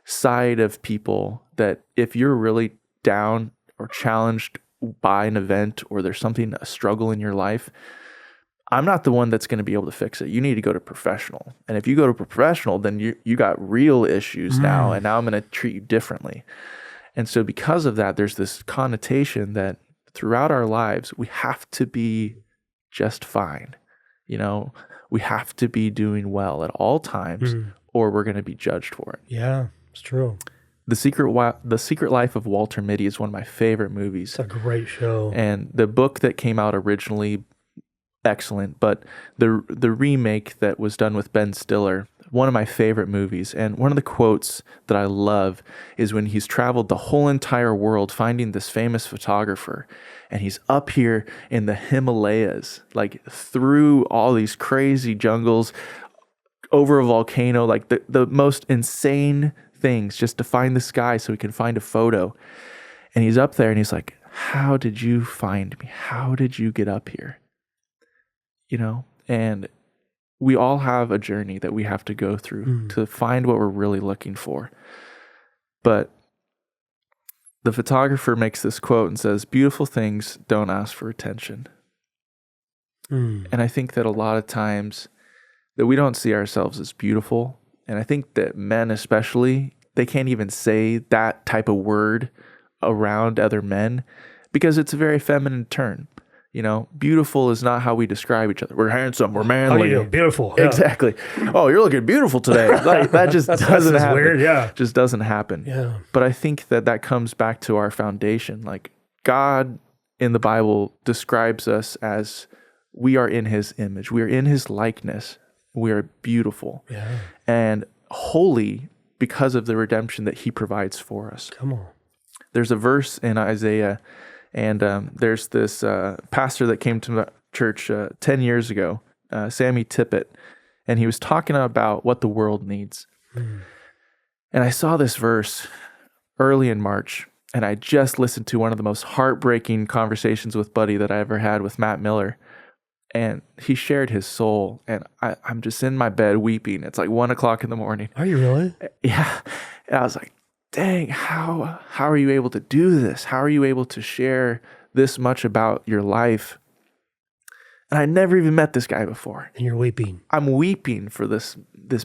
side of people that if you're really down or challenged by an event or there's something, a struggle in your life, I'm not the one that's going to be able to fix it. You need to go to professional. And if you go to professional, then you got real issues now, and now I'm going to treat you differently. And so because of that, there's this connotation that throughout our lives, we have to be just fine. We have to be doing well at all times, or we're going to be judged for it. Yeah, it's true. The Secret Life of Walter Mitty is one of my favorite movies. It's a great show. And the book that came out originally, excellent, but the remake that was done with Ben Stiller, one of my favorite movies. And one of the quotes that I love is when he's traveled the whole entire world finding this famous photographer, and he's up here in the Himalayas, like through all these crazy jungles, over a volcano, like the most insane things just to find this guy so he can find a photo. And he's up there and he's like, "How did you find me? How did you get up here?" And we all have a journey that we have to go through to find what we're really looking for. But the photographer makes this quote and says, "Beautiful things don't ask for attention." And I think that a lot of times that we don't see ourselves as beautiful. And I think that men especially, they can't even say that type of word around other men because it's a very feminine term. Beautiful is not how we describe each other. We're handsome, we're manly. How you doing? Beautiful. Yeah. Exactly. Oh, you're looking beautiful today. Like, that just doesn't happen. Weird, yeah. Just doesn't happen. Yeah. But I think that comes back to our foundation. Like, God in the Bible describes us as we are in his image. We are in his likeness. We are beautiful. Yeah. And holy because of the redemption that he provides for us. Come on. There's a verse in Isaiah, and there's this pastor that came to church 10 years ago, Sammy Tippett, and he was talking about what the world needs. And I saw this verse early in March, and I just listened to one of the most heartbreaking conversations with Buddy that I ever had with Matt Miller. And he shared his soul, and I'm just in my bed weeping. It's like 1:00 in the morning. Are you really? Yeah. And I was like, dang, how are you able to do this? How are you able to share this much about your life? And I never even met this guy before. And you're weeping. I'm weeping for this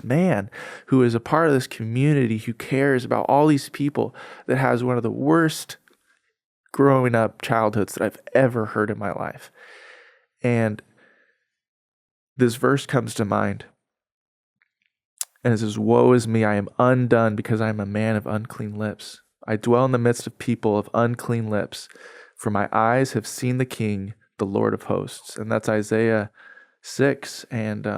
man who is a part of this community, who cares about all these people, that has one of the worst growing up childhoods that I've ever heard in my life. And this verse comes to mind. And it says, "Woe is me, I am undone because I am a man of unclean lips. I dwell in the midst of people of unclean lips, for my eyes have seen the King, the Lord of hosts." And that's Isaiah 6. And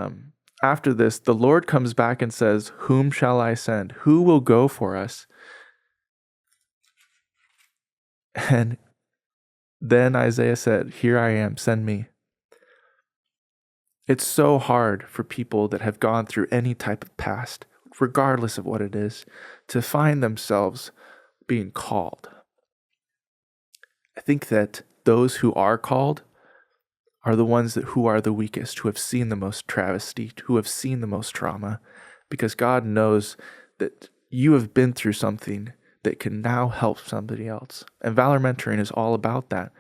after this, the Lord comes back and says, "Whom shall I send? Who will go for us?" And then Isaiah said, "Here I am, send me." It's so hard for people that have gone through any type of past, regardless of what it is, to find themselves being called. I think that those who are called are the ones who are the weakest, who have seen the most travesty, who have seen the most trauma, because God knows that you have been through something that can now help somebody else. And Valor Mentoring is all about that.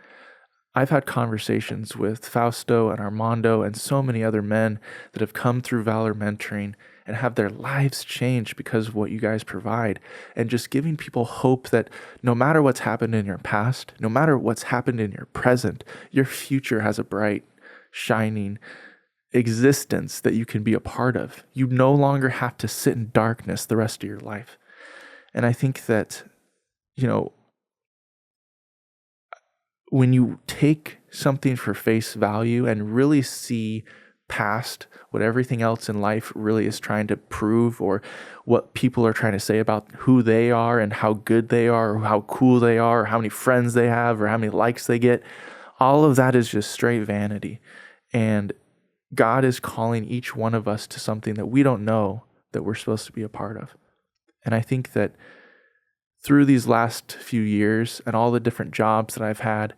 I've had conversations with Fausto and Armando and so many other men that have come through Valor Mentoring and have their lives changed because of what you guys provide. And just giving people hope that no matter what's happened in your past, no matter what's happened in your present, your future has a bright, shining existence that you can be a part of. You no longer have to sit in darkness the rest of your life. And I think that, when you take something for face value and really see past what everything else in life really is trying to prove, or what people are trying to say about who they are and how good they are, or how cool they are, or how many friends they have, or how many likes they get, all of that is just straight vanity. And God is calling each one of us to something that we don't know that we're supposed to be a part of. And I think that through these last few years and all the different jobs that I've had,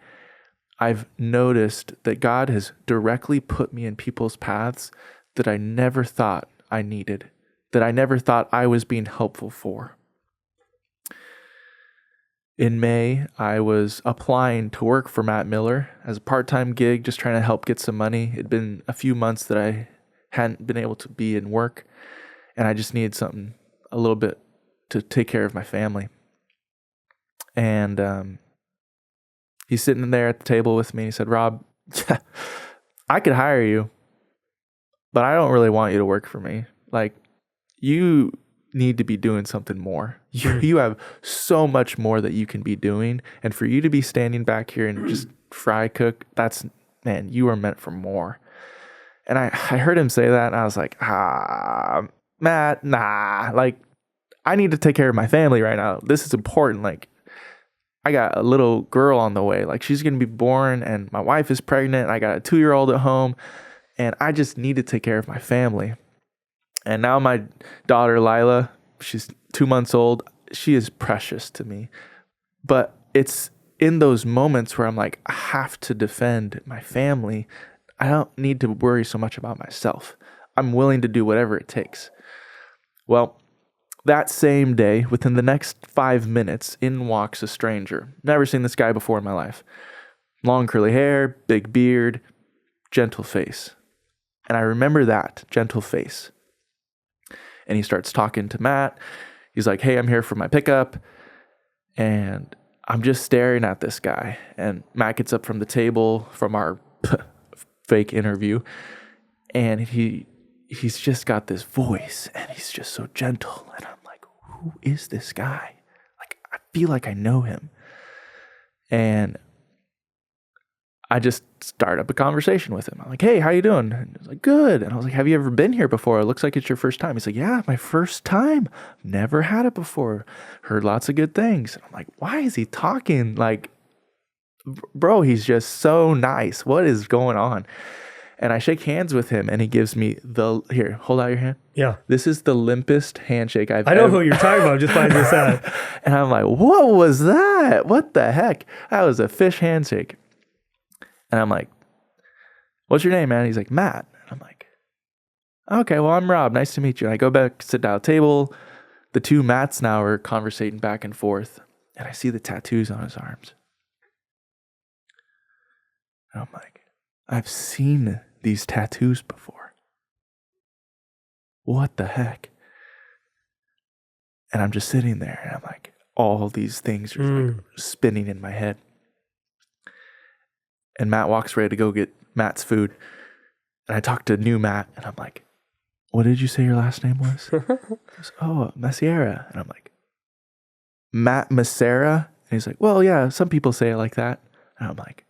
I've noticed that God has directly put me in people's paths that I never thought I needed, that I never thought I was being helpful for. In May, I was applying to work for Matt Miller as a part-time gig, just trying to help get some money. It'd been a few months that I hadn't been able to be in work, and I just needed something a little bit to take care of my family. And he's sitting there at the table with me. He said, "Rob, I could hire you, but I don't really want you to work for me. Like, you need to be doing something more. You have so much more that you can be doing. And for you to be standing back here and just fry cook, man, you are meant for more." And I heard him say that, and I was like, Matt, nah. Like, I need to take care of my family right now. This is important. Like, I got a little girl on the way. Like, she's going to be born, and my wife is pregnant. I got a 2-year-old at home, and I just need to take care of my family. And now my daughter, Lila, she's 2 months old. She is precious to me. But it's in those moments where I'm like, I have to defend my family. I don't need to worry so much about myself. I'm willing to do whatever it takes. Well, that same day, within the next 5 minutes, in walks a stranger. Never seen this guy before in my life. Long curly hair, big beard, gentle face. And I remember that, gentle face. And he starts talking to Matt. He's like, "Hey, I'm here for my pickup." And I'm just staring at this guy. And Matt gets up from the table from our fake interview. And he's just got this voice, and he's just so gentle. And I'm like, who is this guy? Like, I feel like I know him. And I just start up a conversation with him. I'm like, "Hey, how you doing?" And he's like, "Good." And I was like, "Have you ever been here before? It looks like it's your first time." He's like, "Yeah, my first time. Never had it before. Heard lots of good things." And I'm like, why is he talking? Like, bro, he's just so nice. What is going on? And I shake hands with him, and he gives me here, hold out your hand. Yeah. This is the limpest handshake I've I know ever. who you're talking about just by this out. And I'm like, what was that? What the heck? That was a fish handshake. And I'm like, "What's your name, man?" He's like, "Matt." And I'm like, "Okay, well, I'm Rob. Nice to meet you." And I go back, sit down at the table. The two Matts now are conversating back and forth. And I see the tattoos on his arms. And I'm like, I've seen these tattoos before. What the heck? And I'm just sitting there, and I'm like, all these things are like spinning in my head. And Matt walks ready to go get Matt's food. And I talk to new Matt, and I'm like, "What did you say your last name was?" He goes, "Oh, Massera." And I'm like, "Matt Massera?" And he's like, "Well, yeah, some people say it like that." And I'm like,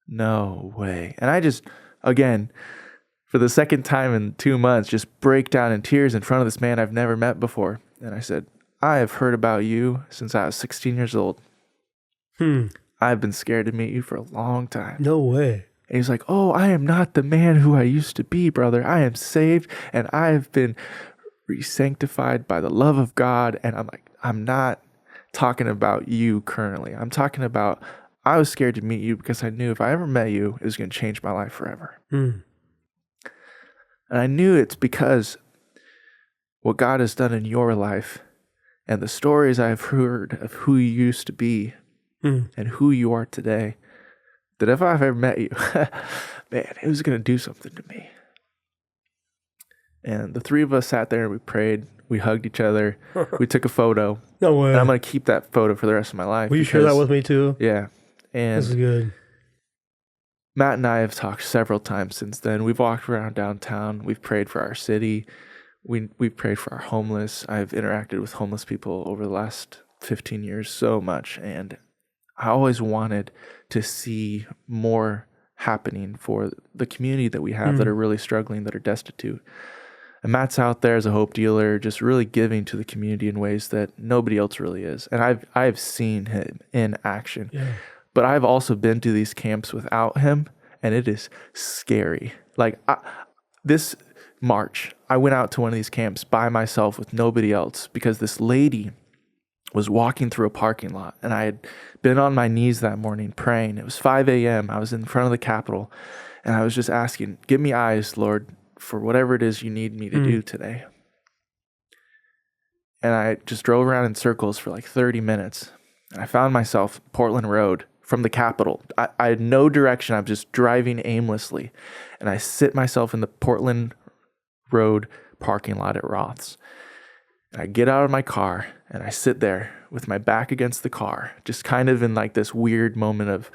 no way. And I just, again, for the second time in 2 months, just break down in tears in front of this man I've never met before. And I said, "I have heard about you since I was 16 years old. I've been scared to meet you for a long time. No way. And he's like, oh, I am not the man who I used to be, brother. I am saved and I have been re-sanctified by the love of God. And I'm like, I'm not talking about you currently. I'm talking about, I was scared to meet you because I knew if I ever met you, it was going to change my life forever. And I knew it's because what God has done in your life and the stories I've heard of who you used to be and who you are today, that if I've ever met you, man, it was going to do something to me. And the three of us sat there and we prayed. We hugged each other. We took a photo. No way. And I'm going to keep that photo for the rest of my life. Will you share that with me too? Yeah. And this is good. Matt and I have talked several times since then. We've walked around downtown. We've prayed for our city. We've prayed for our homeless. I've interacted with homeless people over the last 15 years so much. And I always wanted to see more happening for the community that we have that are really struggling, that are destitute. And Matt's out there as a hope dealer, just really giving to the community in ways that nobody else really is. And I've seen him in action. Yeah. But I've also been to these camps without him, and it is scary. Like this March, I went out to one of these camps by myself with nobody else because this lady was walking through a parking lot, and I had been on my knees that morning praying. It was 5 a.m. I was in front of the Capitol, and I was just asking, give me eyes, Lord, for whatever it is you need me to do today. And I just drove around in circles for like 30 minutes, and I found myself Portland Road from the Capitol. I had no direction. I'm just driving aimlessly, and I sit myself in the Portland Road parking lot at Roth's. I get out of my car and I sit there with my back against the car, just kind of in like this weird moment of,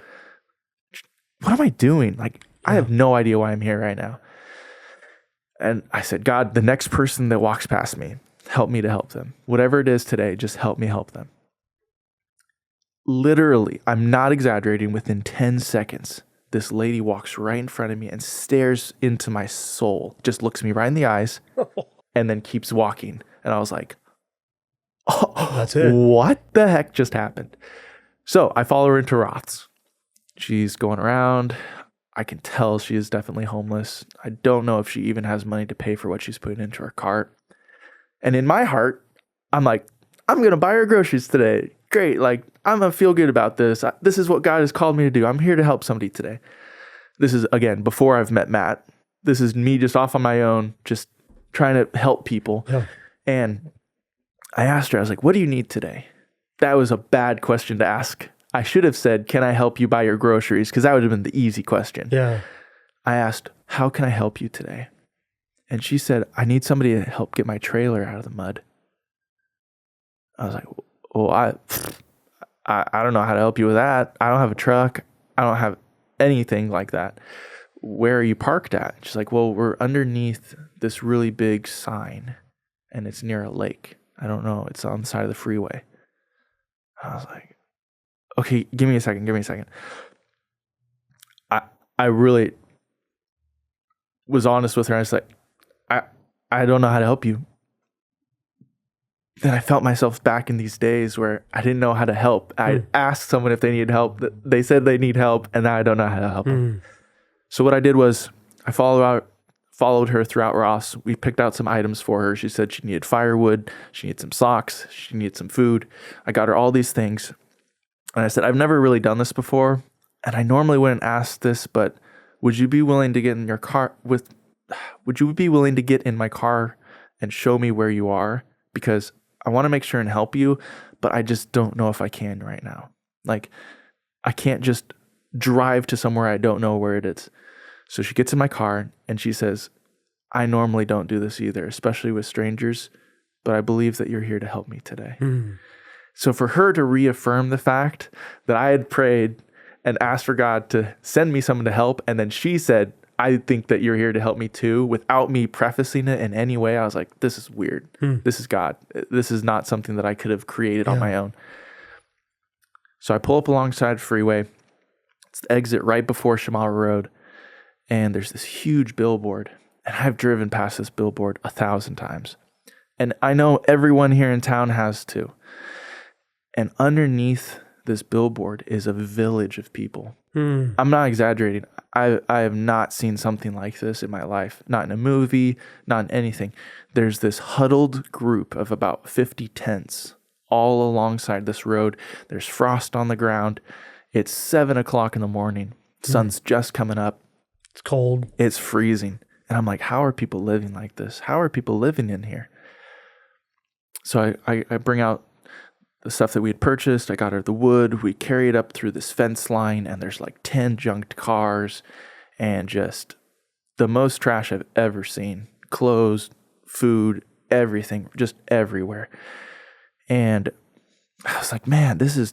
what am I doing? Like, I have no idea why I'm here right now. And I said, God, the next person that walks past me, help me to help them. Whatever it is today, just help me help them. Literally, I'm not exaggerating, within 10 seconds, this lady walks right in front of me and stares into my soul, just looks me right in the eyes and then keeps walking. And I was like, oh, that's it. What the heck just happened? So I follow her into Roth's. She's going around. I can tell she is definitely homeless. I don't know if she even has money to pay for what she's putting into her cart. And in my heart, I'm like, I'm going to buy her groceries today. Great. Like, I'm going to feel good about this. This is what God has called me to do. I'm here to help somebody today. This is, again, before I've met Matt. This is me just off on my own, just trying to help people. Yeah. And I asked her, I was like, what do you need today? That was a bad question to ask. I should have said, can I help you buy your groceries? Because that would have been the easy question. Yeah. I asked, how can I help you today? And she said, I need somebody to help get my trailer out of the mud. I was like, well, I don't know how to help you with that. I don't have a truck. I don't have anything like that. Where are you parked at? She's like, well, we're underneath this really big sign and it's near a lake. I don't know. It's on the side of the freeway. I was like, okay, give me a second. I really was honest with her. I was like, I don't know how to help you. Then I felt myself back in these days where I didn't know how to help. I asked someone if they needed help. They said they need help, and now I don't know how to help them. So what I did was I followed her throughout Ross. We picked out some items for her. She said she needed firewood. She needed some socks. She needed some food. I got her all these things. And I said, I've never really done this before. And I normally wouldn't ask this, but would you be willing to get in your car would you be willing to get in my car and show me where you are? Because I want to make sure and help you, but I just don't know if I can right now. Like, I can't just drive to somewhere I don't know where it is. So she gets in my car and she says, I normally don't do this either, especially with strangers, but I believe that you're here to help me today. So for her to reaffirm the fact that I had prayed and asked for God to send me someone to help, and then she said, I think that you're here to help me too, without me prefacing it in any way, I was like, this is weird. This is God. This is not something that I could have created on my own. So I pull up alongside the freeway. It's the exit right before Shamala Road. And there's this huge billboard. And I've driven past this billboard 1,000 times. And I know everyone here in town has too. And underneath this billboard is a village of people. I'm not exaggerating. I have not seen something like this in my life. Not in a movie, not in anything. There's this huddled group of about 50 tents all alongside this road. There's frost on the ground. It's 7 o'clock in the morning. Sun's just coming up. It's cold. It's freezing. And I'm like, how are people living like this? How are people living in here? So I bring out the stuff that we had purchased. I got her the wood. We carry it up through this fence line, and there's like 10 junked cars and just the most trash I've ever seen. Clothes, food, everything, just everywhere. And I was like, man, this is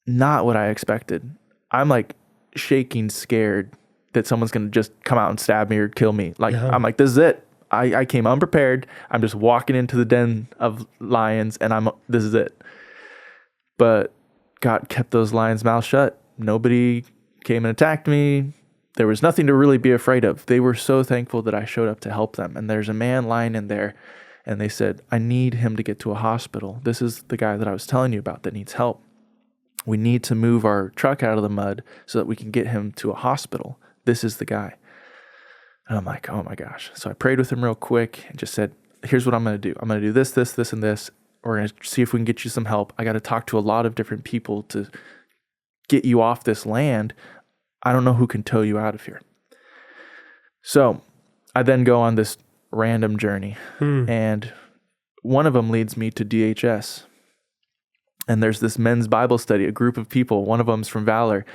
not what I expected. I'm like shaking, scared that someone's going to just come out and stab me or kill me. Like, I'm like, this is it. I came unprepared. I'm just walking into the den of lions, and this is it. But God kept those lions' mouths shut. Nobody came and attacked me. There was nothing to really be afraid of. They were so thankful that I showed up to help them. And there's a man lying in there, and they said, I need him to get to a hospital. This is the guy that I was telling you about that needs help. We need to move our truck out of the mud so that we can get him to a hospital. This is the guy. And I'm like, oh my gosh. So I prayed with him real quick and just said, here's what I'm going to do. I'm going to do this, this, this, and this. We're going to see if we can get you some help. I got to talk to a lot of different people to get you off this land. I don't know who can tow you out of here. So I then go on this random journey, and one of them leads me to DHS. And there's this men's Bible study, a group of people. One of them's from Valor.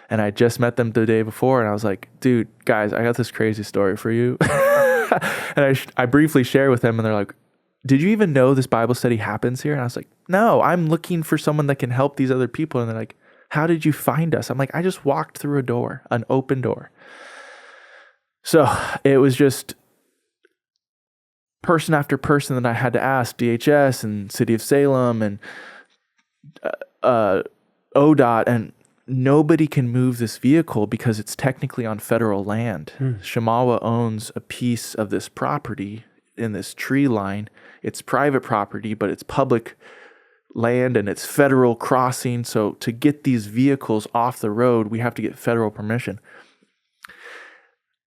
And I just met them the day before, and I was like, dude, guys, I got this crazy story for you. And I briefly share with them, and they're like, did you even know this Bible study happens here? And I was like, no, I'm looking for someone that can help these other people. And they're like, how did you find us? I'm like, I just walked through a door, an open door. So it was just person after person that I had to ask, DHS and City of Salem and ODOT, and nobody can move this vehicle because it's technically on federal land. Shamawa owns a piece of this property in this tree line. It's private property, but it's public land and it's federal crossing. So to get these vehicles off the road, we have to get federal permission.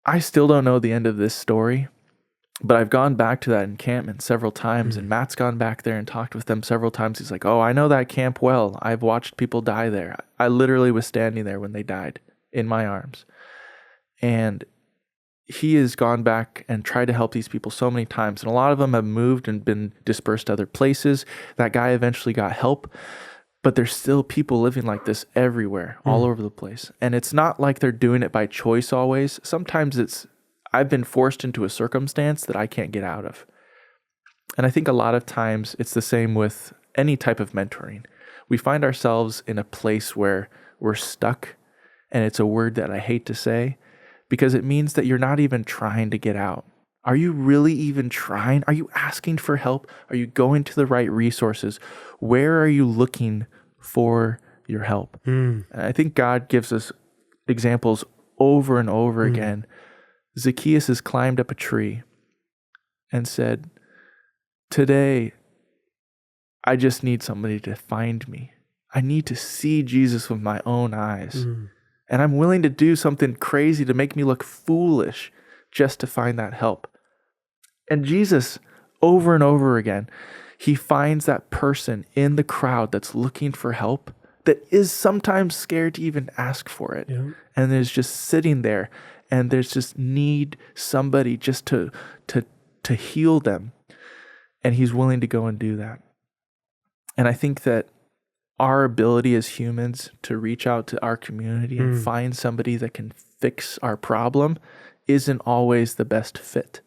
I still don't know the end of this story, but I've gone back to that encampment several times, and Matt's gone back there and talked with them several times. He's like, oh, I know that camp well. I've watched people die there. I literally was standing there when they died in my arms. And he has gone back and tried to help these people so many times. And a lot of them have moved and been dispersed to other places. That guy eventually got help. But there's still people living like this everywhere, all over the place. And it's not like they're doing it by choice always. Sometimes I've been forced into a circumstance that I can't get out of. And I think a lot of times it's the same with any type of mentoring. We find ourselves in a place where we're stuck, and it's a word that I hate to say because it means that you're not even trying to get out. Are you really even trying? Are you asking for help? Are you going to the right resources? Where are you looking for your help? And I think God gives us examples over and over again. Zacchaeus has climbed up a tree and said, today, I just need somebody to find me. I need to see Jesus with my own eyes. And I'm willing to do something crazy to make me look foolish just to find that help. And Jesus, over and over again, he finds that person in the crowd that's looking for help, that is sometimes scared to even ask for it. And is just sitting there, and there's just need somebody just to heal them. And he's willing to go and do that. And I think that our ability as humans to reach out to our community and find somebody that can fix our problem isn't always the best fit.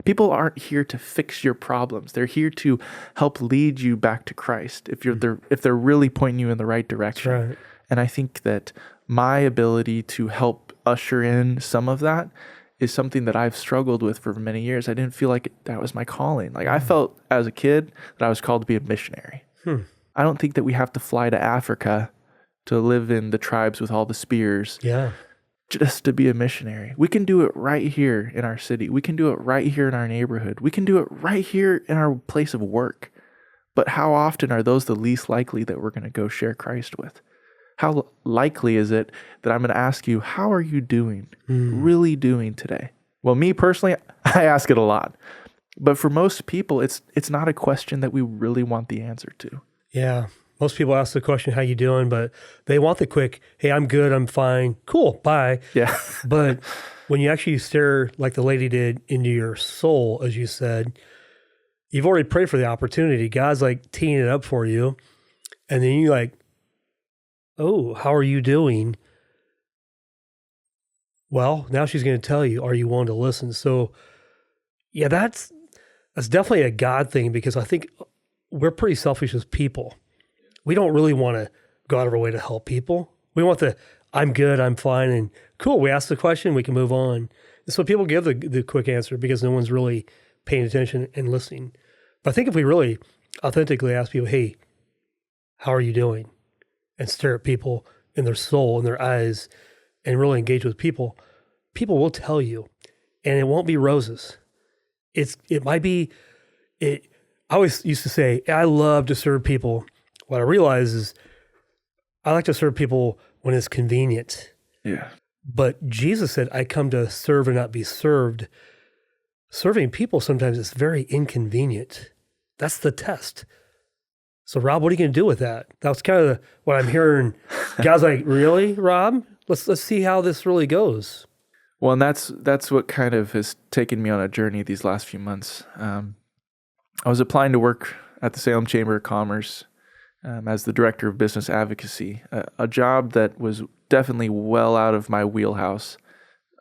People aren't here to fix your problems. They're here to help lead you back to Christ if they're really pointing you in the right direction. Right. And I think that my ability to help usher in some of that is something that I've struggled with for many years. I didn't feel like that was my calling. Like I felt as a kid that I was called to be a missionary. I don't think that we have to fly to Africa to live in the tribes with all the spears. Just to be a missionary. We can do it right here in our city. We can do it right here in our neighborhood. We can do it right here in our place of work. But how often are those the least likely that we're going to go share Christ with? how likely is it that I'm going to ask you, how are you doing, really doing today? Well, me personally, I ask it a lot. But for most people, it's not a question that we really want the answer to. Yeah. Most people ask the question, how you doing? But they want the quick, hey, I'm good, I'm fine, cool, bye. Yeah. But when you actually stare like the lady did into your soul, as you said, you've already prayed for the opportunity. God's like teeing it up for you. And then you're like, oh, how are you doing? Well, now she's going to tell you, are you willing to listen? So yeah, that's definitely a God thing, because I think we're pretty selfish as people. We don't really want to go out of our way to help people. We want I'm good, I'm fine, and cool. We ask the question, we can move on. And so people give the quick answer because no one's really paying attention and listening. But I think if we really authentically ask people, hey, how are you doing? And stare at people in their soul, in their eyes, and really engage with people, people will tell you. And it won't be roses. It might be, I always used to say, I love to serve people. What I realize is I like to serve people when it's convenient. Yeah. But Jesus said, I come to serve and not be served. Serving people sometimes is very inconvenient. That's the test. So Rob, what are you going to do with that? That's kind of what I'm hearing. God's like, really, Rob? Let's see how this really goes. Well, and that's what kind of has taken me on a journey these last few months. I was applying to work at the Salem Chamber of Commerce as the Director of Business Advocacy, a job that was definitely well out of my wheelhouse.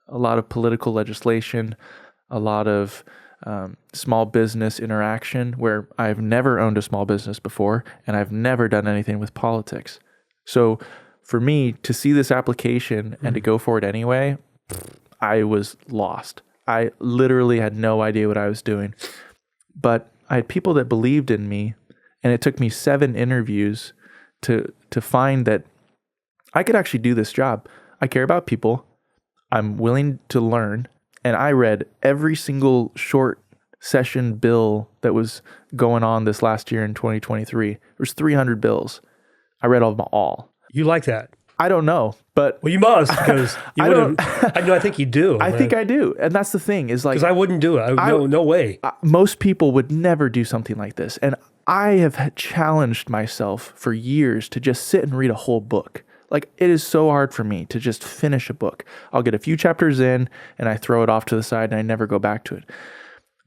A lot of political legislation, a lot of small business interaction, where I've never owned a small business before, and I've never done anything with politics. So for me to see this application and to go for it anyway, I was lost. I literally had no idea what I was doing. But I had people that believed in me, and it took me 7 interviews to find that I could actually do this job. I care about people. I'm willing to learn. And I read every single short session bill that was going on this last year in 2023. There was 300 bills. I read them all. You like that? I don't know, but well, you must, because you wouldn't. I think you do. I think I do, and that's the thing is like, because I wouldn't do it. No way. Most people would never do something like this, and I have challenged myself for years to just sit and read a whole book. Like, it is so hard for me to just finish a book. I'll get a few chapters in, and I throw it off to the side, and I never go back to it.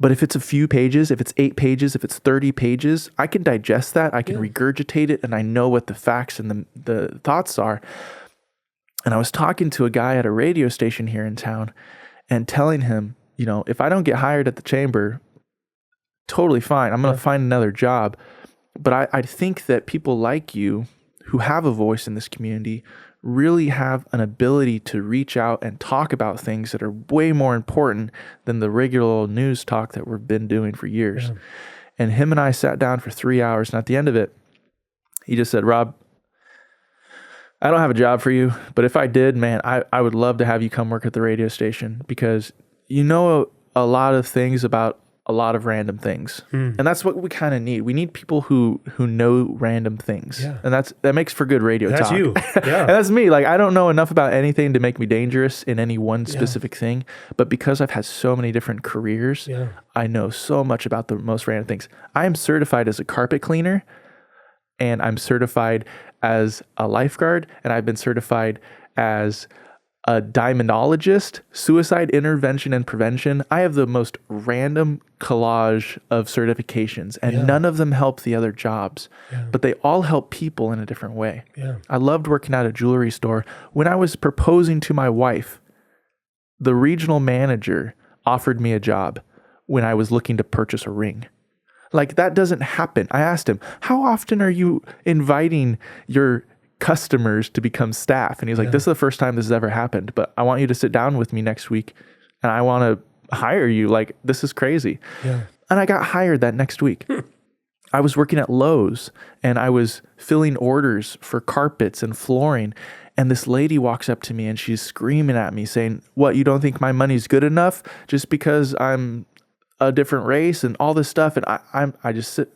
But if it's a few pages, if it's 8 pages, if it's 30 pages, I can digest that, I can regurgitate it, and I know what the facts and the thoughts are. And I was talking to a guy at a radio station here in town and telling him, you know, if I don't get hired at the chamber, totally fine. I'm going to find another job. But I think that people like you who have a voice in this community really have an ability to reach out and talk about things that are way more important than the regular old news talk that we've been doing for years. Yeah. And him and I sat down for 3 hours, and at the end of it, he just said, Rob, I don't have a job for you, but if I did, man, I would love to have you come work at the radio station, because you know a lot of things about a lot of random things. And that's what we kind of need. We need people who know random things. Yeah. And that makes for good radio talk. That's you. Yeah. And that's me. Like, I don't know enough about anything to make me dangerous in any one specific thing, but because I've had so many different careers, I know so much about the most random things. I am certified as a carpet cleaner, and I'm certified as a lifeguard, and I've been certified as a diamondologist, suicide intervention and prevention. I have the most random collage of certifications, and none of them help the other jobs, but they all help people in a different way. Yeah. I loved working at a jewelry store. When I was proposing to my wife, the regional manager offered me a job when I was looking to purchase a ring. Like, that doesn't happen. I asked him, how often are you inviting your customers to become staff? And he's like, this is the first time this has ever happened, but I want you to sit down with me next week and I want to hire you. Like, this is crazy. Yeah. And I got hired that next week. I was working at Lowe's, and I was filling orders for carpets and flooring. And this lady walks up to me and she's screaming at me saying, what, you don't think my money's good enough just because I'm a different race and all this stuff? And I just said,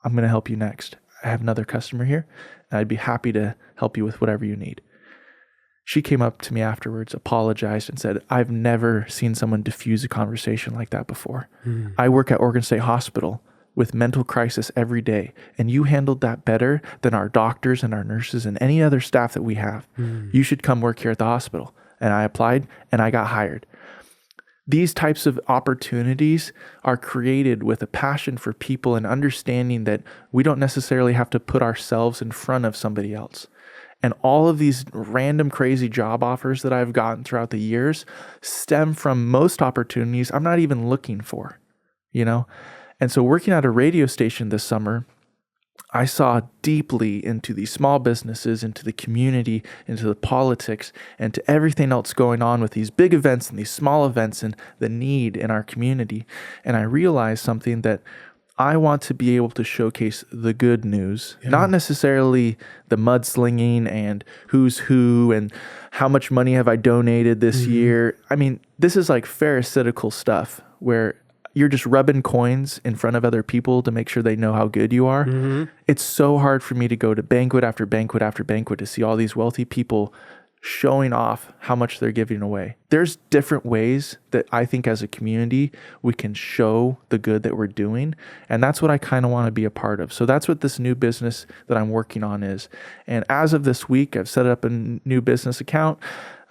I'm going to help you next. I have another customer here, and I'd be happy to help you with whatever you need. She came up to me afterwards, apologized, and said, I've never seen someone diffuse a conversation like that before. I work at Oregon State Hospital with mental crisis every day, and you handled that better than our doctors and our nurses and any other staff that we have. You should come work here at the hospital. And I applied, and I got hired. These types of opportunities are created with a passion for people and understanding that we don't necessarily have to put ourselves in front of somebody else. And all of these random crazy job offers that I've gotten throughout the years stem from most opportunities I'm not even looking for, you know? And so working at a radio station this summer, I saw deeply into these small businesses, into the community, into the politics, and to everything else going on with these big events and these small events and the need in our community. And I realized something, that I want to be able to showcase the good news, not necessarily the mudslinging and who's who and how much money have I donated this year. I mean, this is like pharisaical stuff where you're just rubbing coins in front of other people to make sure they know how good you are. It's so hard for me to go to banquet after banquet after banquet to see all these wealthy people showing off how much they're giving away. There's different ways that I think as a community we can show the good that we're doing, and that's what I kind of want to be a part of. So that's what this new business that I'm working on is. And as of this week, I've set up a new business account.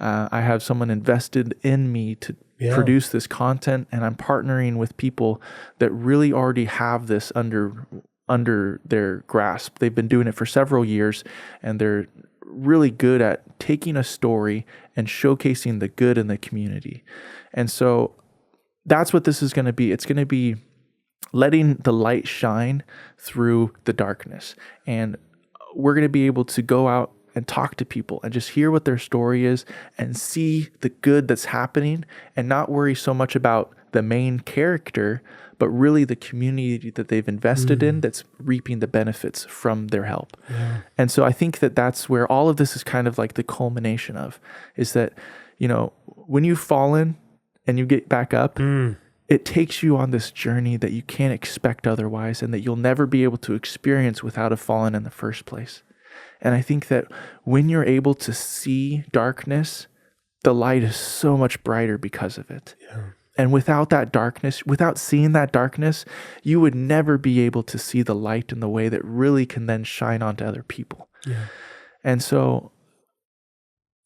I have someone invested in me to produce this content, and I'm partnering with people that really already have this under their grasp. They've been doing it for several years, and they're really good at taking a story and showcasing the good in the community. And so that's what this is going to be. It's going to be letting the light shine through the darkness. And we're going to be able to go out and talk to people and just hear what their story is and see the good that's happening, and not worry so much about the main character, but really the community that they've invested in that's reaping the benefits from their help. And so I think that that's where all of this is kind of like the culmination of, is that, you know, when you've fallen and you get back up, it takes you on this journey that you can't expect otherwise, and that you'll never be able to experience without have fallen in the first place. And I think that when you're able to see darkness, the light is so much brighter because of it. And without that darkness, without seeing that darkness, you would never be able to see the light in the way that really can then shine onto other people. And so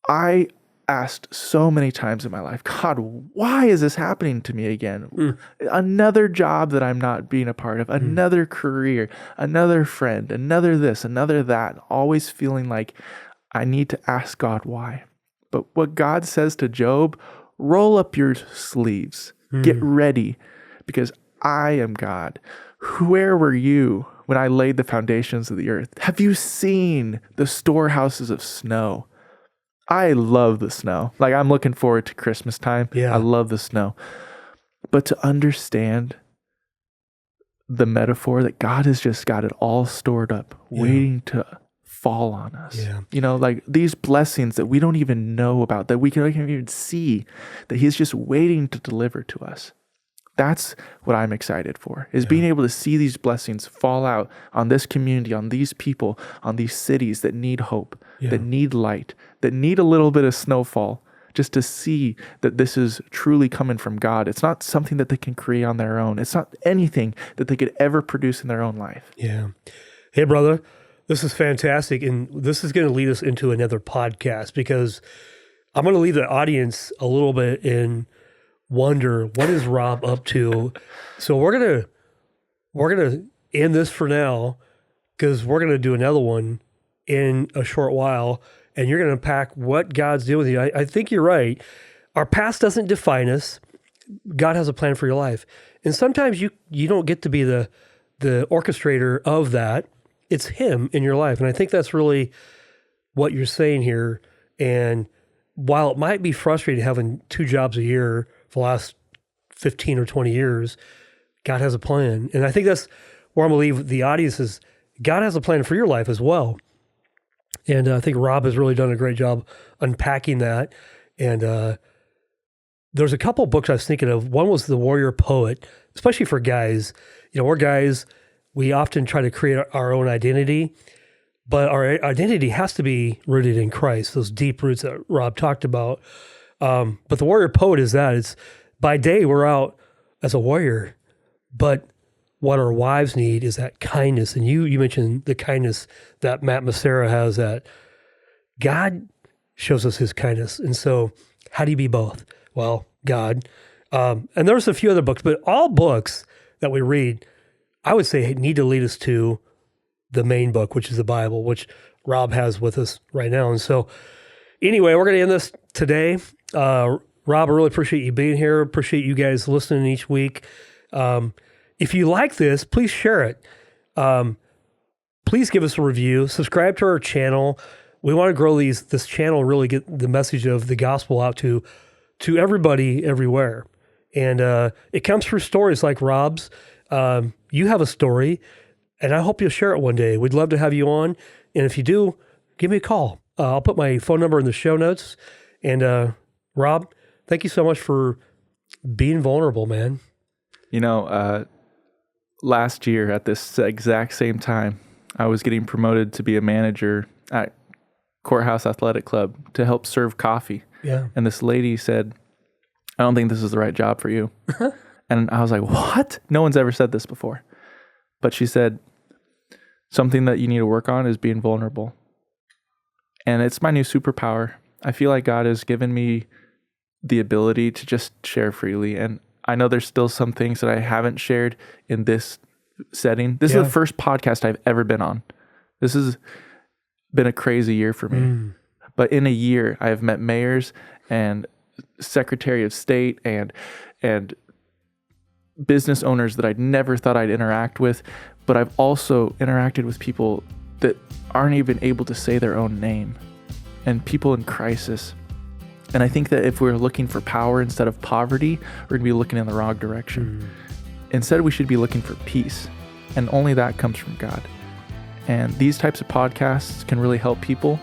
I asked so many times in my life, God, why is this happening to me again? Another job that I'm not being a part of, another career, another friend, another this, another that, always feeling like I need to ask God why. But what God says to Job, roll up your sleeves, get ready, because I am God. Where were you when I laid the foundations of the earth? Have you seen the storehouses of snow? I love the snow. Like, I'm looking forward to Christmas time. I love the snow. But to understand the metaphor that God has just got it all stored up, waiting to fall on us. You know, like these blessings that we don't even know about, that we can't even see, that He's just waiting to deliver to us. That's what I'm excited for, is being able to see these blessings fall out on this community, on these people, on these cities that need hope, that need light, that need a little bit of snowfall, just to see that this is truly coming from God. It's not something that they can create on their own. It's not anything that they could ever produce in their own life. Hey, brother, this is fantastic. And this is going to lead us into another podcast, because I'm going to leave the audience a little bit in wonder, what is Rob up to? So we're gonna end this for now, because we're gonna do another one in a short while, and you're gonna unpack what God's doing with you. I think you're right. Our past doesn't define us. God has a plan for your life, and sometimes you don't get to be the orchestrator of that. It's Him in your life, and I think that's really what you're saying here. And while it might be frustrating having 2 jobs a year for the last 15 or 20 years, God has a plan. And I think that's where I'm going to leave the audience, is God has a plan for your life as well. And I think Rob has really done a great job unpacking that. And there's a couple books I was thinking of. One was The Warrior Poet, especially for guys. You know, we're guys, we often try to create our own identity, but our identity has to be rooted in Christ, those deep roots that Rob talked about. But the warrior poet is that. It's by day we're out as a warrior, but what our wives need is that kindness. And you mentioned the kindness that Matt Massera has, that God shows us his kindness. And so how do you be both? Well, God. And there's a few other books, but all books that we read, I would say, need to lead us to the main book, which is the Bible, which Rob has with us right now. And so anyway, we're going to end this today. Rob, I really appreciate you being here. Appreciate you guys listening each week. If you like this, please share it. Please give us a review. Subscribe to our channel. We want to grow this channel, really get the message of the gospel out to everybody everywhere. And it comes through stories like Rob's. You have a story, and I hope you'll share it one day. We'd love to have you on. And if you do, give me a call. I'll put my phone number in the show notes. And Rob, thank you so much for being vulnerable, man. Last year at this exact same time, I was getting promoted to be a manager at Courthouse Athletic Club to help serve coffee. Yeah. And this lady said, I don't think this is the right job for you. And I was like, what? No one's ever said this before. But she said, something that you need to work on is being vulnerable. And it's my new superpower. I feel like God has given me the ability to just share freely. And I know there's still some things that I haven't shared in this setting. This is the first podcast I've ever been on. This has been a crazy year for me. But in a year, I have met mayors and Secretary of State and business owners that I'd never thought I'd interact with. But I've also interacted with people that aren't even able to say their own name, and people in crisis. And I think that if we're looking for power instead of poverty, we're going to be looking in the wrong direction. Instead, we should be looking for peace. And only that comes from God. And these types of podcasts can really help people.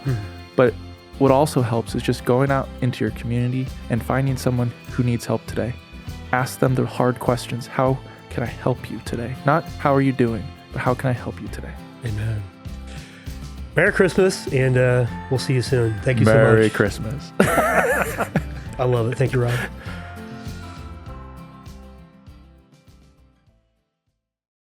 But what also helps is just going out into your community and finding someone who needs help today. Ask them the hard questions. How can I help you today? Not how are you doing, but how can I help you today? Amen. Merry Christmas, and we'll see you soon. Thank you so much. Merry Christmas. I love it. Thank you, Rob.